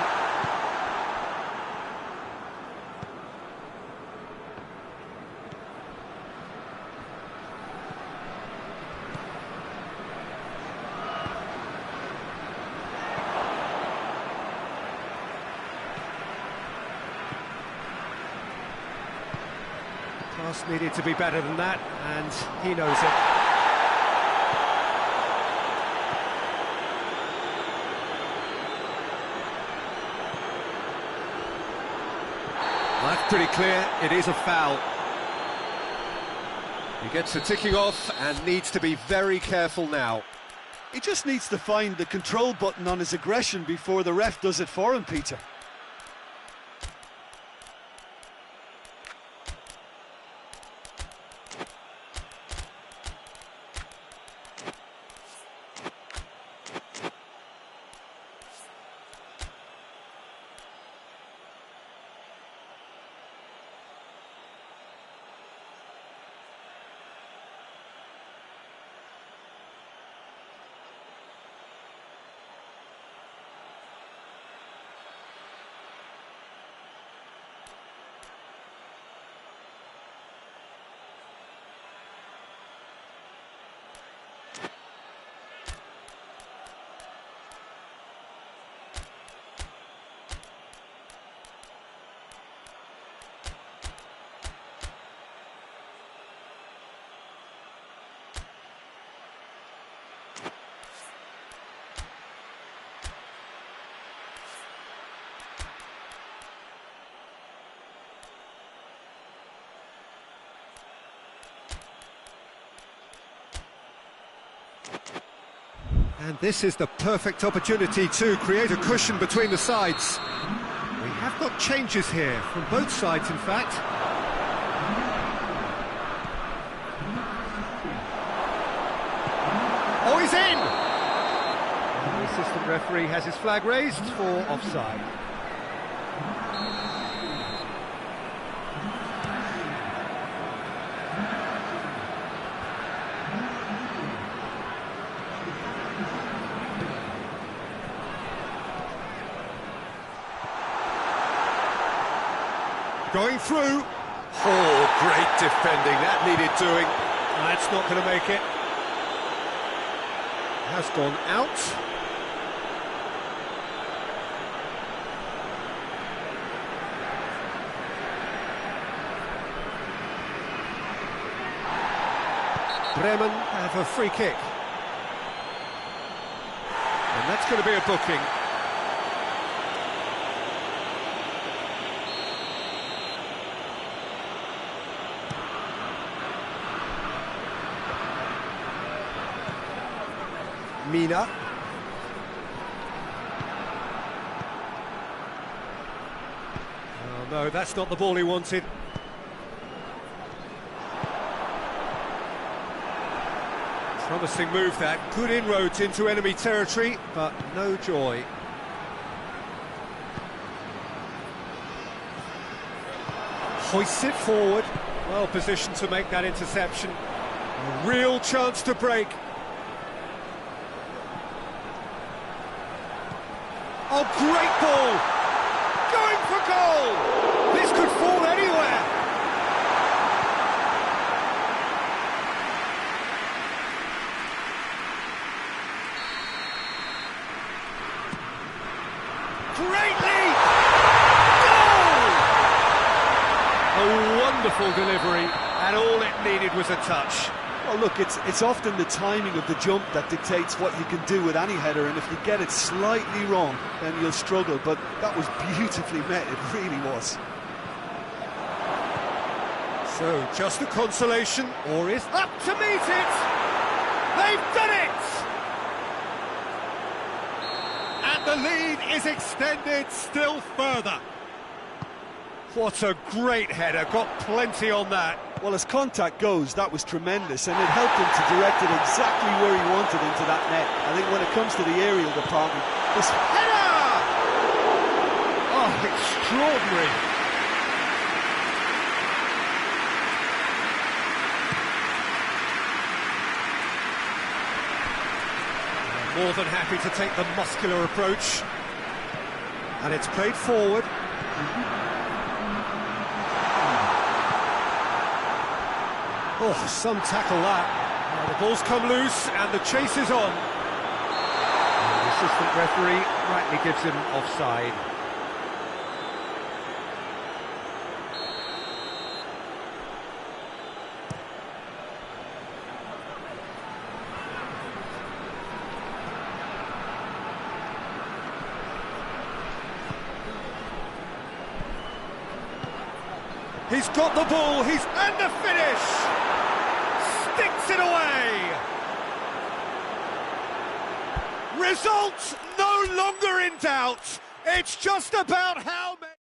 Just needed to be better than that, and he knows it. Well, that's pretty clear, it is a foul. He gets the ticking off and needs to be very careful now. He just needs to find the control button on his aggression before the ref does it for him, Peter. And this is the perfect opportunity to create a cushion between the sides. We have got changes here, from both sides in fact. Oh, he's in! And the assistant referee has his flag raised for offside. Going through. Oh, great defending, that needed doing. That's not going to make it. Has gone out. Bremen have a free kick. And that's going to be a booking. Mina. Oh no, that's not the ball he wanted. Promising move that, good inroads into enemy territory, but no joy. Hoists it forward, well positioned to make that interception. A real chance to break. Oh, great ball! Going for goal! This could fall anywhere! Great lead! Goal! A wonderful delivery, and all it needed was a touch. Well, look, it's often the timing of the jump that dictates what you can do with any header, and if you get it slightly wrong, then you'll struggle, but that was beautifully met, it really was. So, just a consolation, or is Up to meet it! They've done it! And the lead is extended still further. What a great header, got plenty on that. Well, as contact goes, that was tremendous, and it helped him to direct it exactly where he wanted into that net. I think when it comes to the aerial department, this Header! Oh, extraordinary. More than happy to take the muscular approach. And it's played forward. Oh, some tackle that. Now the ball's come loose and the chase is on. And the assistant referee rightly gives him offside. He's got the ball, and the finish! Sticks it away! Results no longer in doubt. It's just about how many...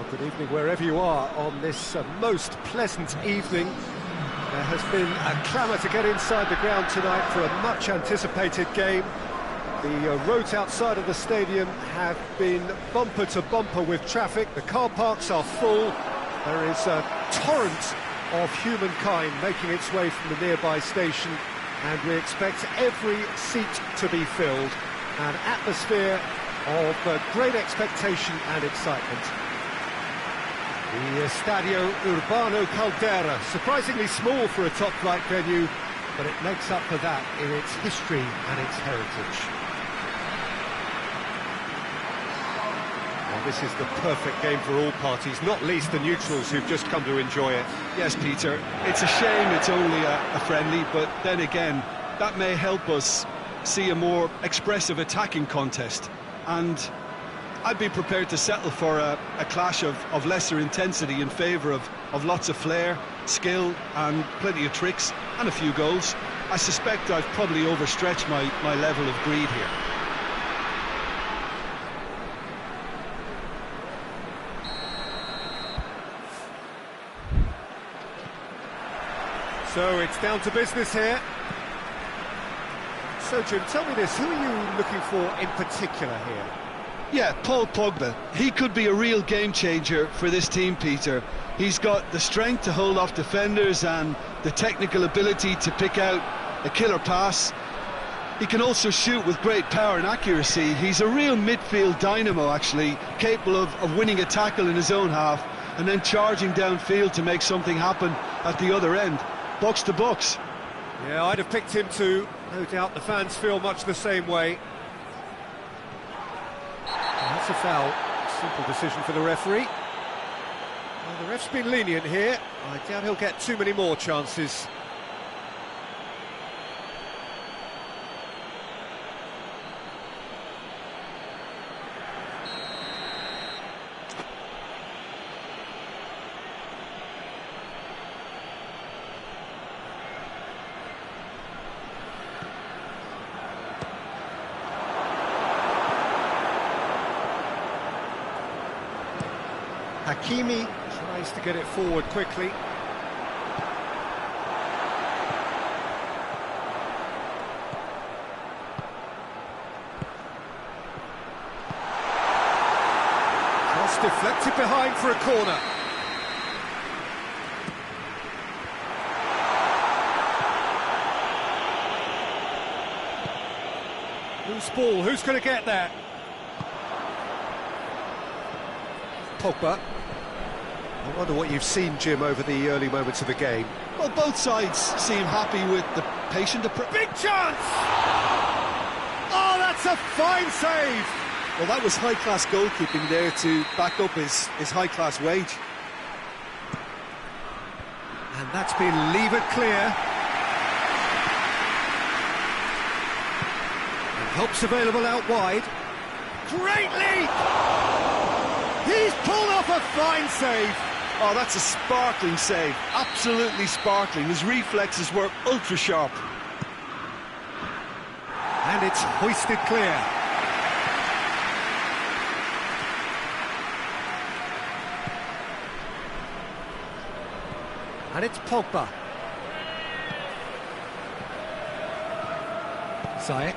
Good evening wherever you are on this most pleasant evening. There has been a clamour to get inside the ground tonight for a much anticipated game. The roads outside of the stadium have been bumper to bumper with traffic. The car parks are full. There is a torrent of humankind making its way from the nearby station, and we expect every seat to be filled. An atmosphere of great expectation and excitement. The Estadio Urbano Caldera, surprisingly small for a top-flight venue, but it makes up for that in its history and its heritage. Well, this is the perfect game for all parties, not least the neutrals who've just come to enjoy it. Yes, Peter, it's a shame it's only a friendly, but then again, that may help us see a more expressive attacking contest. And I'd be prepared to settle for a clash of lesser intensity in favour of lots of flair, skill and plenty of tricks and a few goals. I suspect I've probably overstretched my level of greed here. So it's down to business here. So Jim, tell me this, who are you looking for in particular here? Yeah, Paul Pogba. He could be a real game changer for this team, Peter. He's got the strength to hold off defenders and the technical ability to pick out a killer pass. He can also shoot with great power and accuracy. He's a real midfield dynamo, actually, capable of winning a tackle in his own half and then charging downfield to make something happen at the other end. Box to box. Yeah, I'd have picked him too. No doubt the fans feel much the same way. And that's a foul. Simple decision for the referee. Well, the ref's been lenient here. I doubt he'll get too many more chances. Hakimi tries to get it forward quickly. Cross deflected behind for a corner. Loose ball, who's going to get that? Pogba. I wonder what you've seen, Jim, over the early moments of the game. Well, both sides seem happy with the patient approach. Big chance! Oh, that's a fine save! Well, that was high-class goalkeeping there to back up his high-class wage. And that's been levered clear. And help's available out wide. Great leap! He's pulled off a fine save. Oh, that's a sparkling save. Absolutely sparkling. His reflexes were ultra-sharp. And it's hoisted clear. And it's Pogba. Ziyech.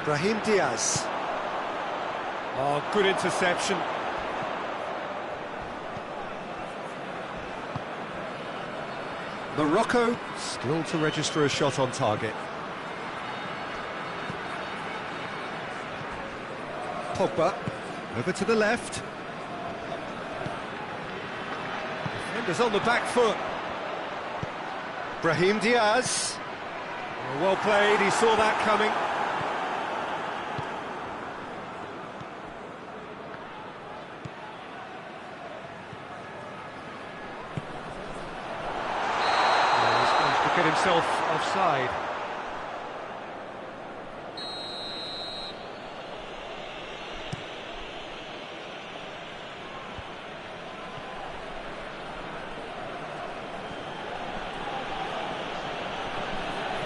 Brahim Diaz. Oh, good interception. Morocco still to register a shot on target. Pogba over to the left. Defenders on the back foot. Brahim Diaz. Oh, well played, he saw that coming. Get himself offside.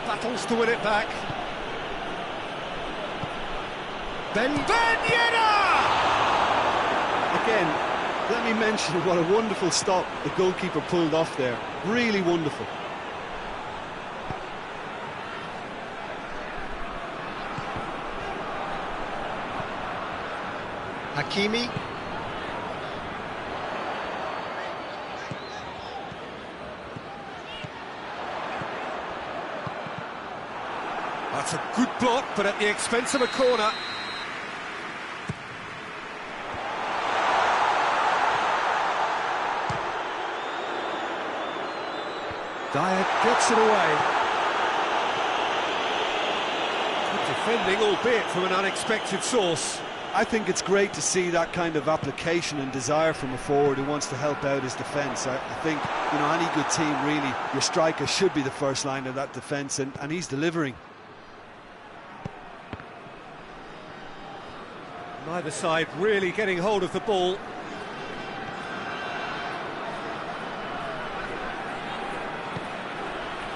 Battles to win it back. Ben Yedder! Again, let me mention what a wonderful stop the goalkeeper pulled off there. Really wonderful. Hakimi. That's a good block, but at the expense of a corner. Dyer gets it away. Good defending, albeit from an unexpected source. I think it's great to see that kind of application and desire from a forward who wants to help out his defence. I think, you know, any good team, really, your striker should be the first line of that defence, and he's delivering. Neither side really getting hold of the ball.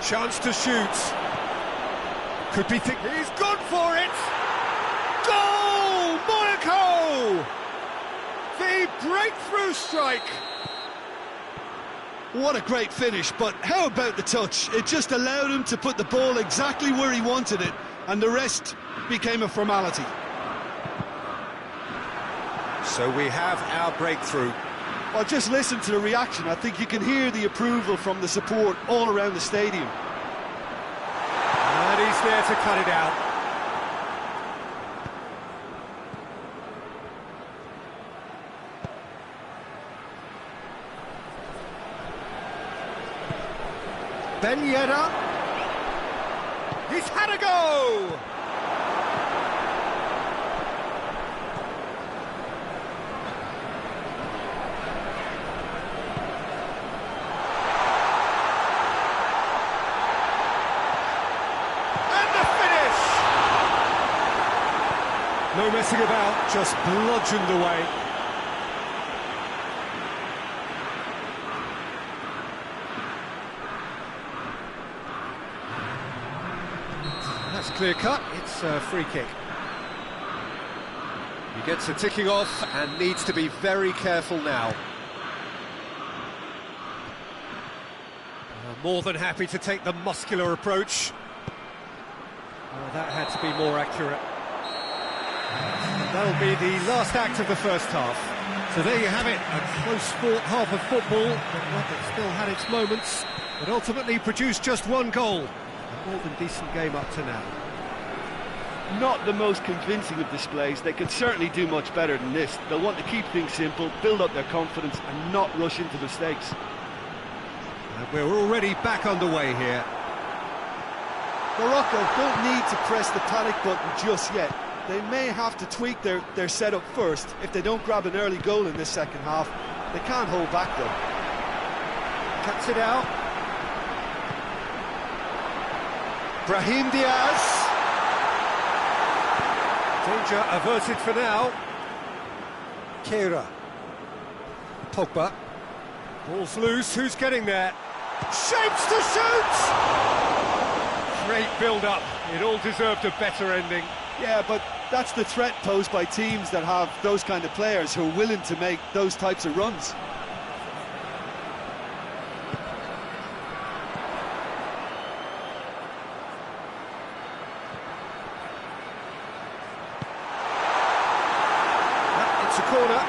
Chance to shoot. Could be thick. He's gone for it! Goal! Monaco! The breakthrough strike! What a great finish, but how about the touch? It just allowed him to put the ball exactly where he wanted it, and the rest became a formality. So we have our breakthrough. Well, just listen to the reaction. I think you can hear the approval from the support all around the stadium. he's there to cut it out. Ben Yedder. He's had a go! And the finish! No messing about, just bludgeoned away. That's clear cut, it's a free kick. He gets a ticking off and needs to be very careful now. More than happy to take the muscular approach. That had to be more accurate. And that'll be the last act of the first half. So there you have it, a close-fought half of football, but one that still had its moments, but ultimately produced just one goal. A more than decent game up to now. Not the most convincing of displays. They could certainly do much better than this. They'll want to keep things simple, build up their confidence and not rush into mistakes. And we're already back underway here. Morocco don't need to press the panic button just yet. They may have to tweak their setup first. If they don't grab an early goal in this second half, they can't hold back though. Cuts it out. Brahim Diaz. Danger averted for now. Kehra. Pogba. Ball's loose, who's getting there? Shapes to shoot! Great build-up, it all deserved a better ending. Yeah, but that's the threat posed by teams that have those kind of players who are willing to make those types of runs. It's a corner.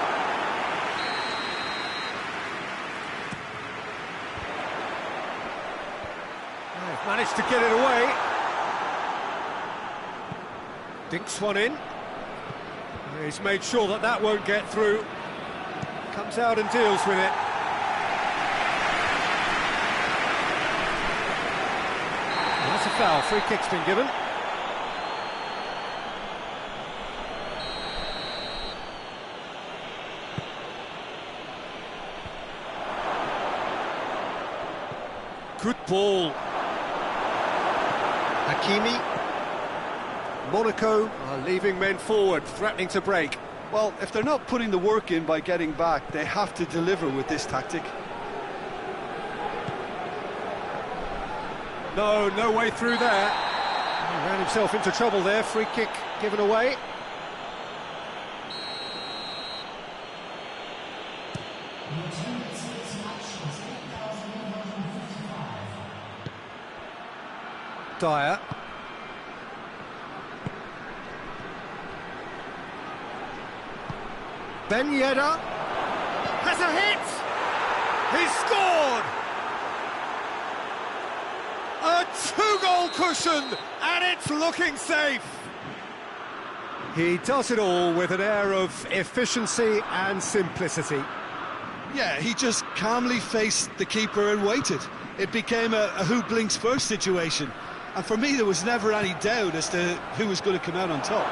They've managed to get it away. Dinks one in. He's made sure that that won't get through. Comes out and deals with it. That's a foul. Free kick's been given. Good ball. Hakimi. Monaco are leaving men forward, threatening to break. Well, if they're not putting the work in by getting back, they have to deliver with this tactic. No way through there. He ran himself into trouble there. Free kick given away. Dyer. Ben Yedder has a hit! He's scored! A two-goal cushion, and it's looking safe! He does it all with an air of efficiency and simplicity. Yeah, he just calmly faced the keeper and waited. It became a who blinks first situation. And for me, there was never any doubt as to who was going to come out on top.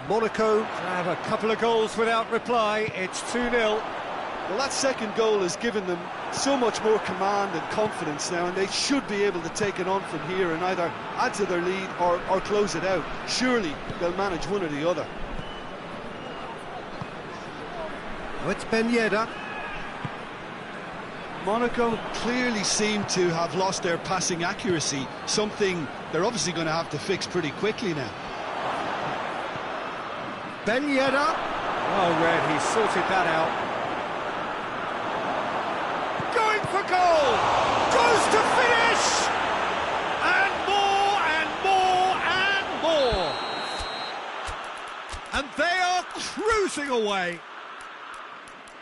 Monaco have a couple of goals without reply. It's 2-0. Well, that second goal has given them so much more command and confidence now, and they should be able to take it on from here and either add to their lead or close it out. Surely they'll manage one or the other. Oh, it's Ben Yedder. Monaco clearly seem to have lost their passing accuracy, something they're obviously going to have to fix pretty quickly now. Ben Yedder. Oh, Red, he sorted that out. Going for goal! Goes to finish! And more, and more, and more! And they are cruising away.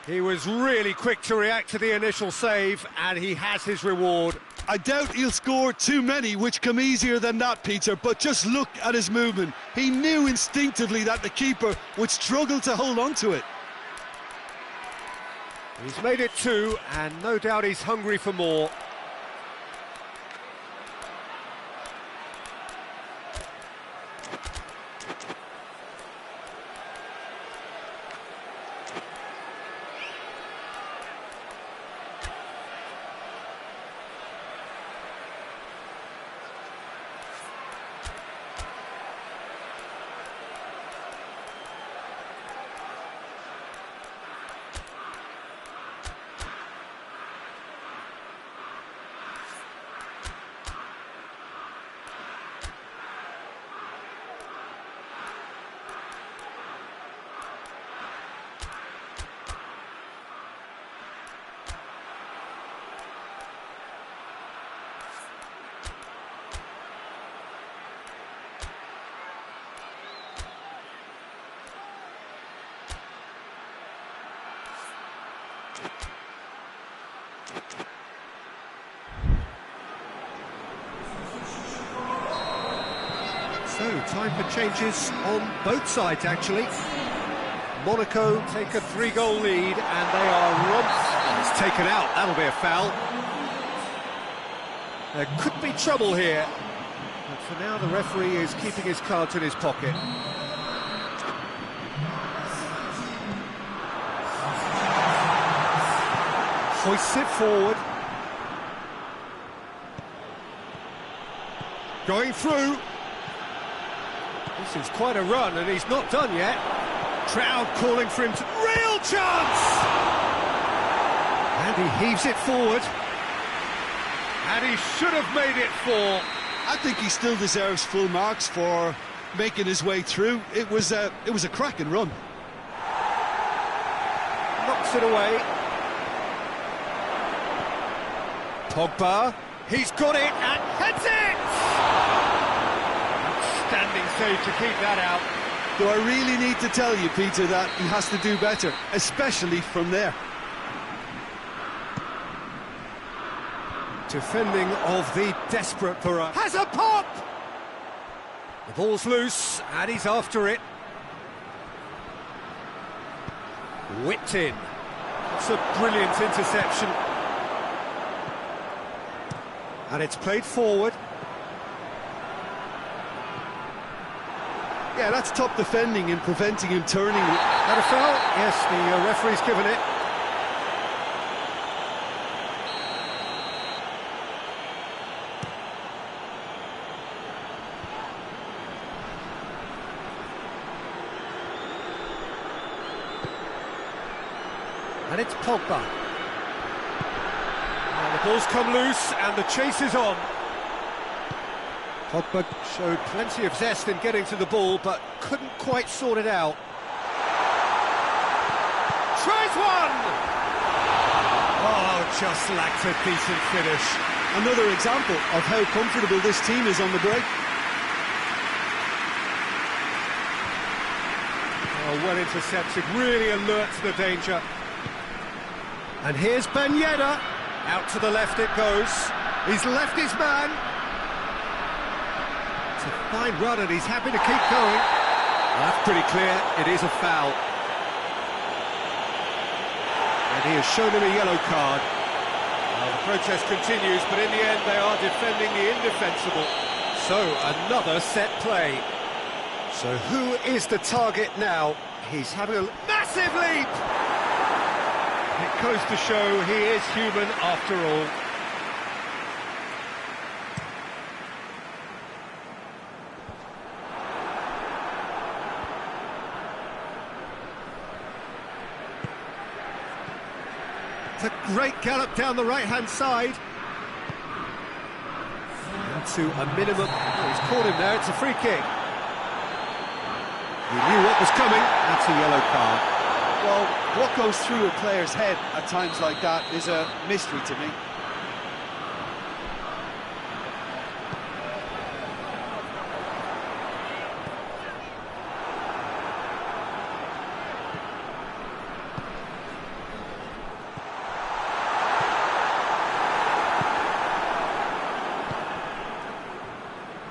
He was really quick to react to the initial save, and he has his reward. I doubt he'll score too many, which come easier than that, Peter, but just look at his movement. He knew instinctively that the keeper would struggle to hold on to it. He's made it 2, and no doubt he's hungry for more. So, time for changes on both sides, actually. Monaco take a 3-goal lead, and they are romped. It's taken out, that'll be a foul. There could be trouble here, but for now the referee is keeping his cards in his pocket. Hoists it forward. Going through. This is quite a run, and he's not done yet. Crowd calling for him to... Real chance! And he heaves it forward. And he should have made it 4. I think he still deserves full marks for making his way through. It was a cracking run. Knocks it away. Pogba, he's got it and heads it! Outstanding save to keep that out. Do I really need to tell you, Peter, that he has to do better, especially from there? Defending of the desperate variety. Has a pop! The ball's loose, and he's after it. Whipped in. It's a brilliant interception. And it's played forward. Yeah, that's top defending and preventing him turning. That a foul? Yes, the referee's given it. And it's Pogba. And the ball's come loose, and the chase is on. Pogba showed plenty of zest in getting to the ball, but couldn't quite sort it out. Tries one! Oh, just lacked a decent finish. Another example of how comfortable this team is on the break. Oh, well intercepted, really alert to the danger. And here's Ben Yedder. Out to the left it goes. He's left his man. It's a fine run and he's happy to keep going. That's pretty clear, it is a foul. And he has shown him a yellow card. Well, the protest continues, but in the end they are defending the indefensible. So, another set play. So who is the target now? He's having a massive leap! It goes to show he is human after all. It's a great gallop down the right-hand side. And to a minimum. Oh, he's caught him there, it's a free kick. He knew what was coming, that's a yellow card. Well, what goes through a player's head at times like that is a mystery to me.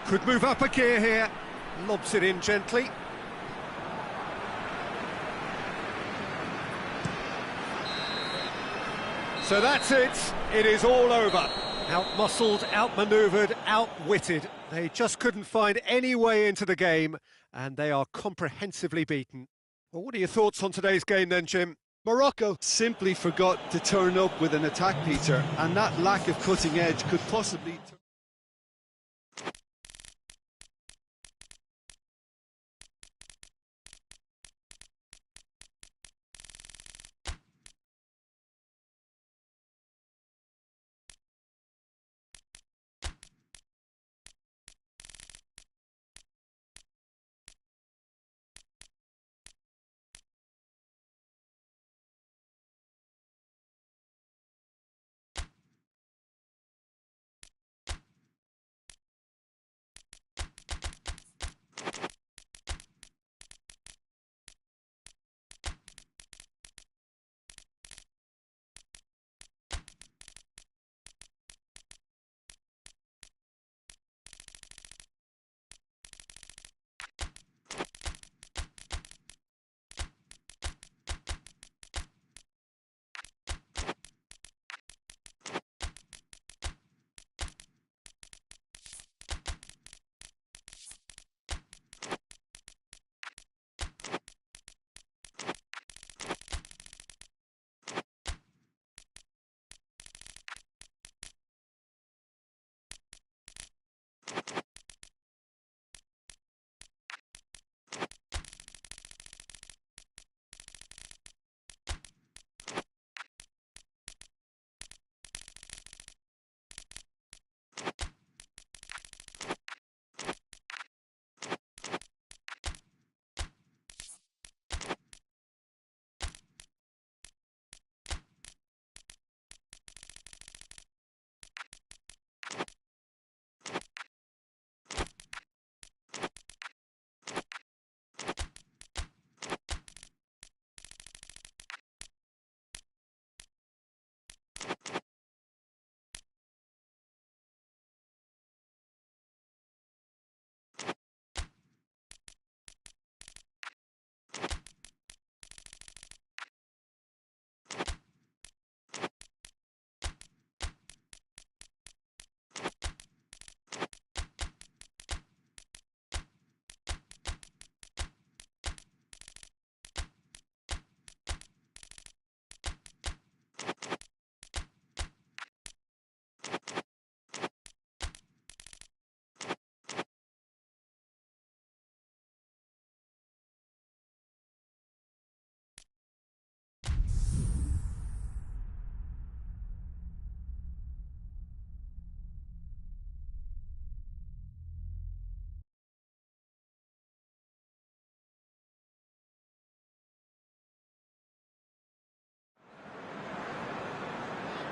Could move up a gear here. Lobs it in gently. So that's it. It is all over. Out-muscled, out-manoeuvred, outwitted. They just couldn't find any way into the game, and they are comprehensively beaten. Well, what are your thoughts on today's game then, Jim? Morocco simply forgot to turn up with an attack, Peter, and that lack of cutting edge could possibly...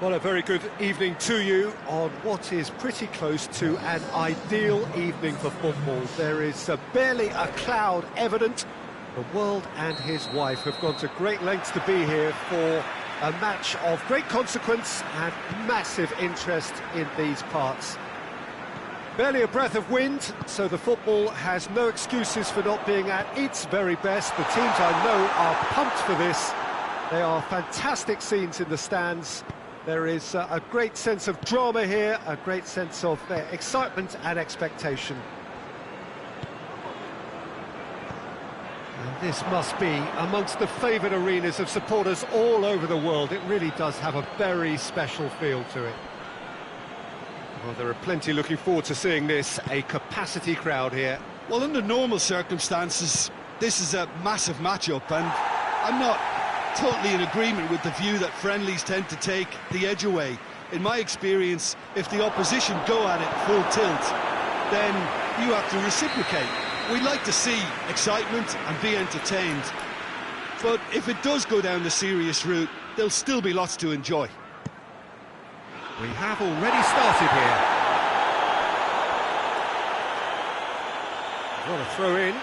Well, a very good evening to you on what is pretty close to an ideal evening for football. There is barely a cloud evident. The world and his wife have gone to great lengths to be here for a match of great consequence and massive interest in these parts. Barely a breath of wind, so the football has no excuses for not being at its very best. The teams I know are pumped for this. They are fantastic scenes in the stands. There is a great sense of drama here, a great sense of excitement and expectation. And this must be amongst the favoured arenas of supporters all over the world. It really does have a very special feel to it. Well, there are plenty looking forward to seeing this, a capacity crowd here. Well, under normal circumstances, this is a massive matchup, and I'm not totally in agreement with the view that friendlies tend to take the edge away. In my experience, if the opposition go at it full tilt, then you have to reciprocate. We like to see excitement and be entertained, but if it does go down the serious route, there'll still be lots to enjoy. We have already started here. What a throw in.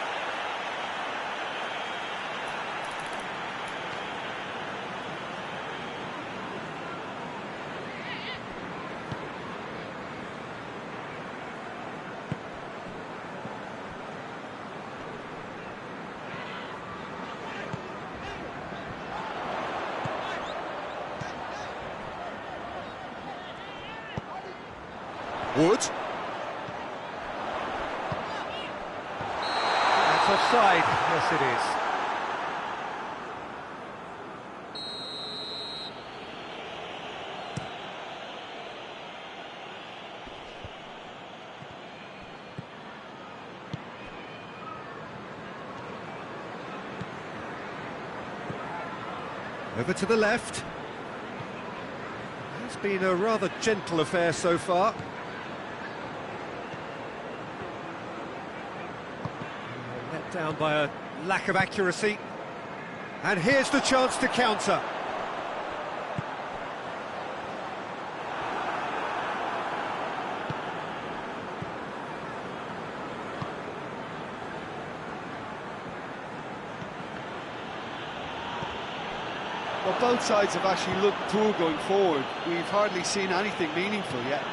Wood. That's offside. Yes, it is. Over to the left. It's been a rather gentle affair so far. Let down by a lack of accuracy. And here's the chance to counter. Well, both sides have actually looked poor going forward. We've hardly seen anything meaningful yet.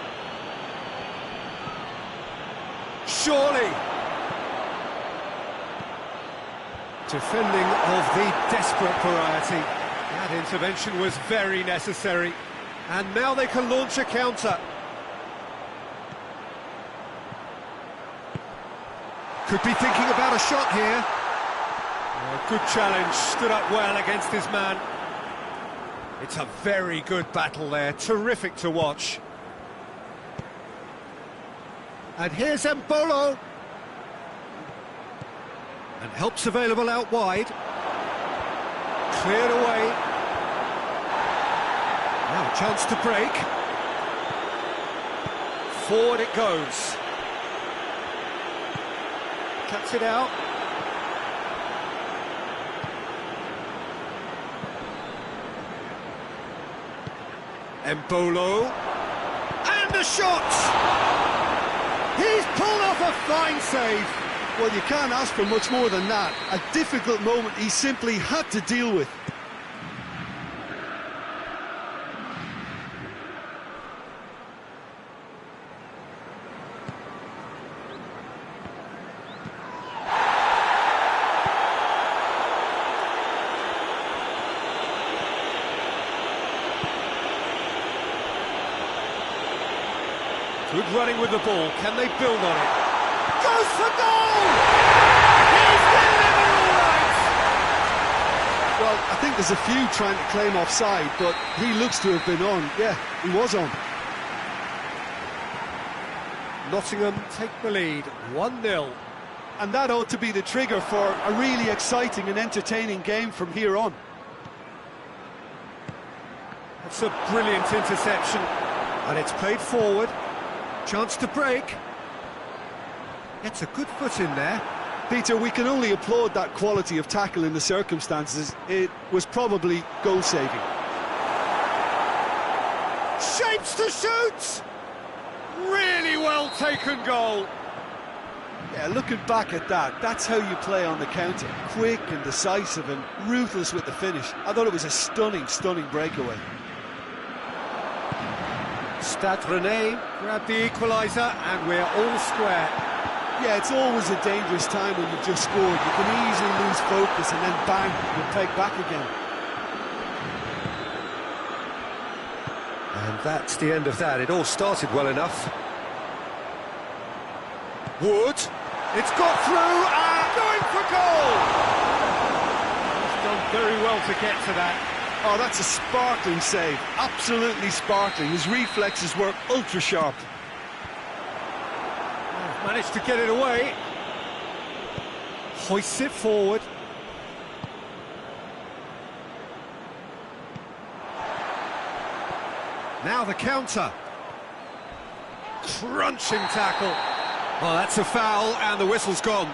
Surely! Defending of the desperate variety. That intervention was very necessary. And now they can launch a counter. Could be thinking about a shot here. Oh, good challenge, stood up well against his man. It's a very good battle there, terrific to watch. And here's Embolo. And help's available out wide. Cleared away. Now a chance to break. Forward it goes. Cuts it out. Embolo. And a shot! He's pulled off a fine save. Well, you can't ask for much more than that. A difficult moment he simply had to deal with. Good running with the ball. Can they build on it? Goes for goal! He's delivered all right! Well, I think there's a few trying to claim offside, but he looks to have been on. Yeah, he was on. Nottingham take the lead, 1-0. And that ought to be the trigger for a really exciting and entertaining game from here on. That's a brilliant interception. And it's played forward. Chance to break. Gets a good foot in there. Peter, we can only applaud that quality of tackle in the circumstances. It was probably goal-saving. Shapes to shoot! Really well taken goal. Yeah, looking back at that, that's how you play on the counter. Quick and decisive and ruthless with the finish. I thought it was a stunning, stunning breakaway. Stade Rennais grabbed the equaliser and we're all square. Yeah, it's always a dangerous time when you've just scored. You can easily lose focus and then bang, you'll take back again. And that's the end of that. It all started well enough. Wood. It's got through and going for goal! He's done very well to get to that. Oh, that's a sparkling save. Absolutely sparkling. His reflexes were ultra-sharp. Managed to get it away. Hoists it forward. Now the counter. Crunching tackle. Well, that's a foul and the whistle's gone.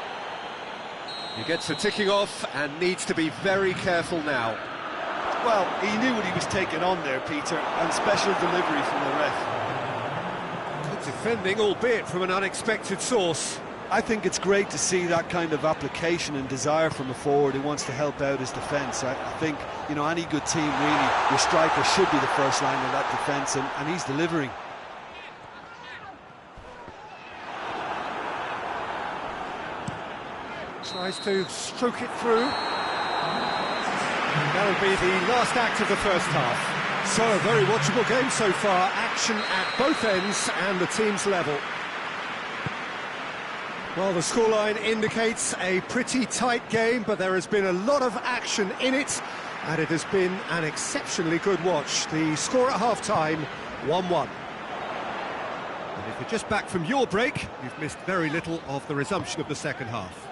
He gets the ticking off and needs to be very careful now. Well, he knew what he was taking on there, Peter, and special delivery from the ref. Good defending, albeit from an unexpected source. I think it's great to see that kind of application and desire from a forward who wants to help out his defence. I think, you know, any good team, really, your striker should be the first line of that defence, and he's delivering. Tries to stroke it through. That'll be the last act of the first half. So, a very watchable game so far. Action at both ends and the team's level. Well, the scoreline indicates a pretty tight game, but there has been a lot of action in it, and it has been an exceptionally good watch. The score at half-time, 1-1. And if you're just back from your break, you've missed very little of the resumption of the second half.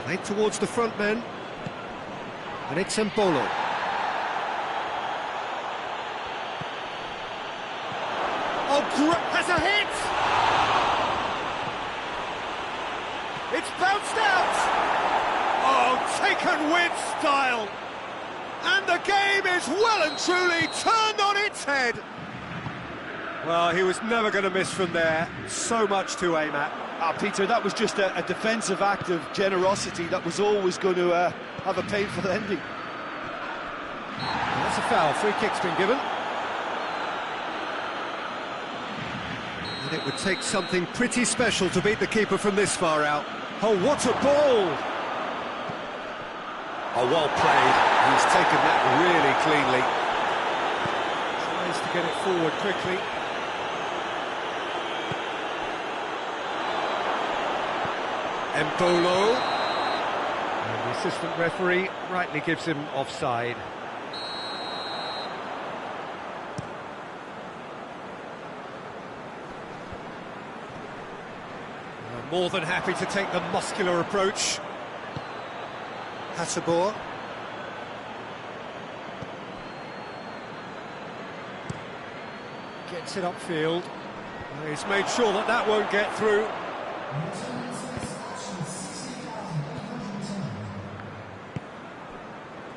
Played towards the front men, and it's Mbolo. Oh, has a hit! It's bounced out! Oh, taken with style! And the game is well and truly turned on its head! Well, he was never going to miss from there. So much to aim at. Peter, that was just a defensive act of generosity that was always going to have a painful ending. And that's a foul. Free kick's been given. And it would take something pretty special to beat the keeper from this far out. Oh, what a ball! Oh, well played. He's taken that really cleanly. Tries to get it forward quickly. Mbolo. And the assistant referee rightly gives him offside. More than happy to take the muscular approach. Hasabor. Gets it upfield. He's made sure that that won't get through.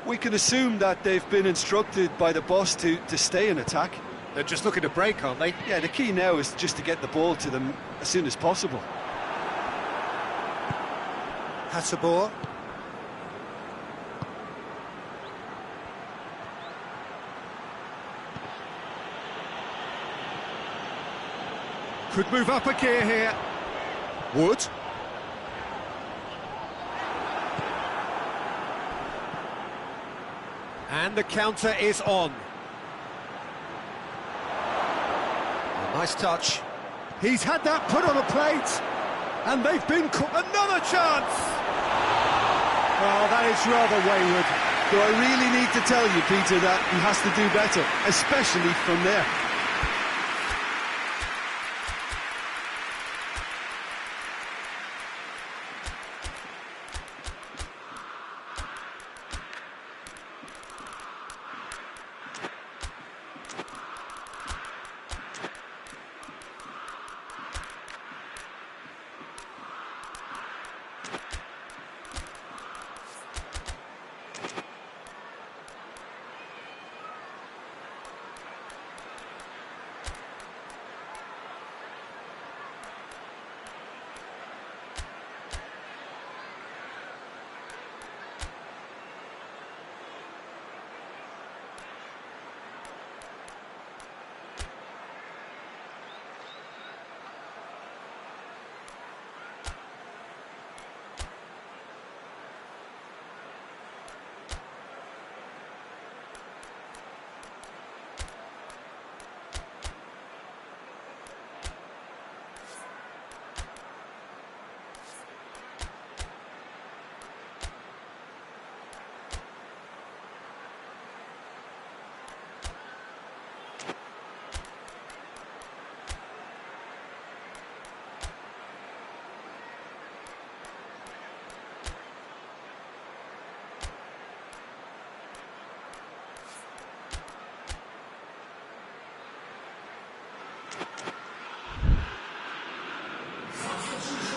We can assume that they've been instructed by the boss to stay in attack. They're just looking to break, aren't they? Yeah, the key now is just to get the ball to them as soon as possible. Hasabor. Could move up a gear here. Wood. And the counter is on. A nice touch. He's had that put on a plate. And they've been another chance! Well, that is rather wayward. Do I really need to tell you, Peter, that he has to do better, especially from there?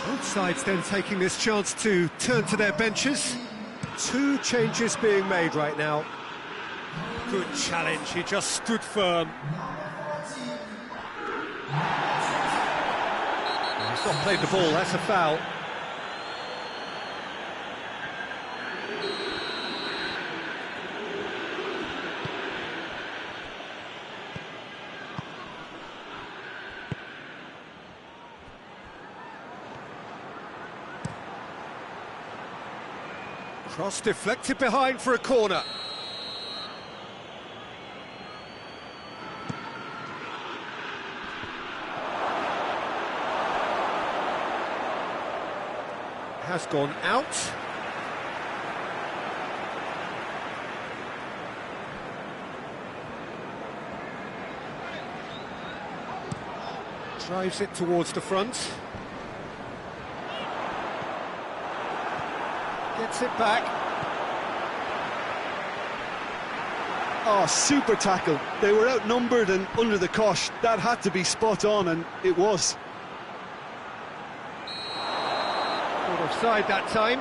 Both sides then taking this chance to turn to their benches. Two changes being made right now. Good challenge, he just stood firm. He's not played the ball, that's a foul. Cross deflected behind for a corner. Has gone out. Drives it towards the front. Gets it back. Oh, super tackle. They were outnumbered and under the cosh. That had to be spot on, and it was. Not offside that time.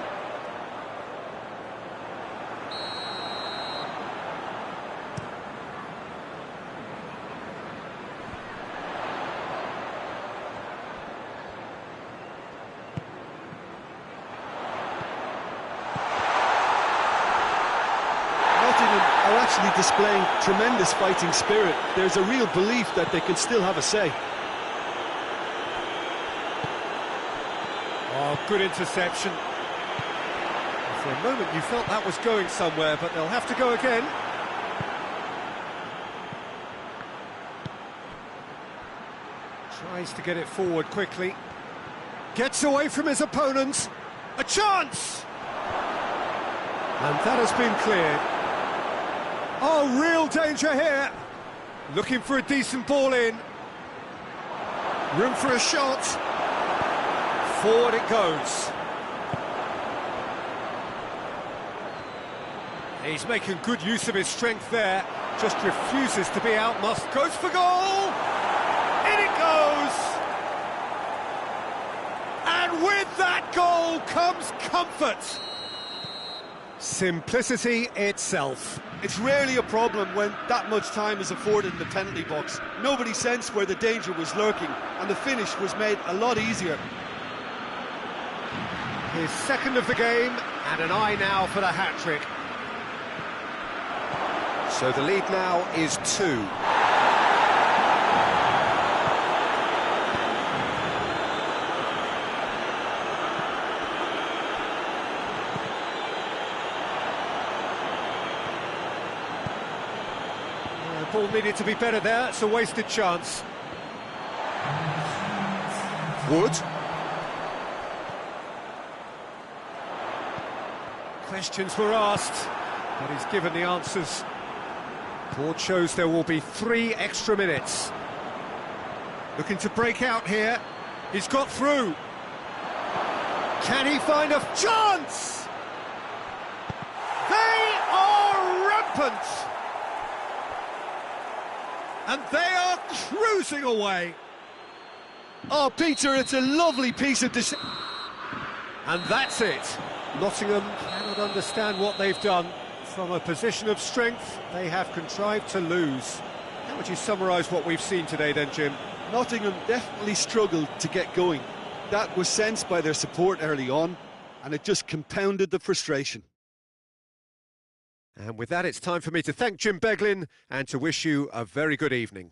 Are actually displaying tremendous fighting spirit. There's a real belief that they can still have a say. Oh, good interception. For a moment you felt that was going somewhere, but they'll have to go again. Tries to get it forward quickly. Gets away from his opponent. A chance! And that has been cleared. Oh, real danger here. Looking for a decent ball in. Room for a shot. Forward it goes. He's making good use of his strength there. Just refuses to be outmuscled. Goes for goal. In it goes. And with that goal comes comfort. Simplicity itself. It's rarely a problem when that much time is afforded in the penalty box. Nobody sensed where the danger was lurking, and the finish was made a lot easier. His second of the game, and an eye now for the hat-trick. So the lead now is 2. Ball needed to be better there, it's a wasted chance. Wood. Questions were asked, but he's given the answers. Board shows there will be 3 extra minutes. Looking to break out here. He's got through. Can he find a chance? They are rampant! And they are cruising away. Oh, Peter, it's a lovely piece of And that's it. Nottingham cannot understand what they've done. From a position of strength, they have contrived to lose. How would you summarise what we've seen today then, Jim? Nottingham definitely struggled to get going. That was sensed by their support early on, and it just compounded the frustration. And with that, it's time for me to thank Jim Beglin and to wish you a very good evening.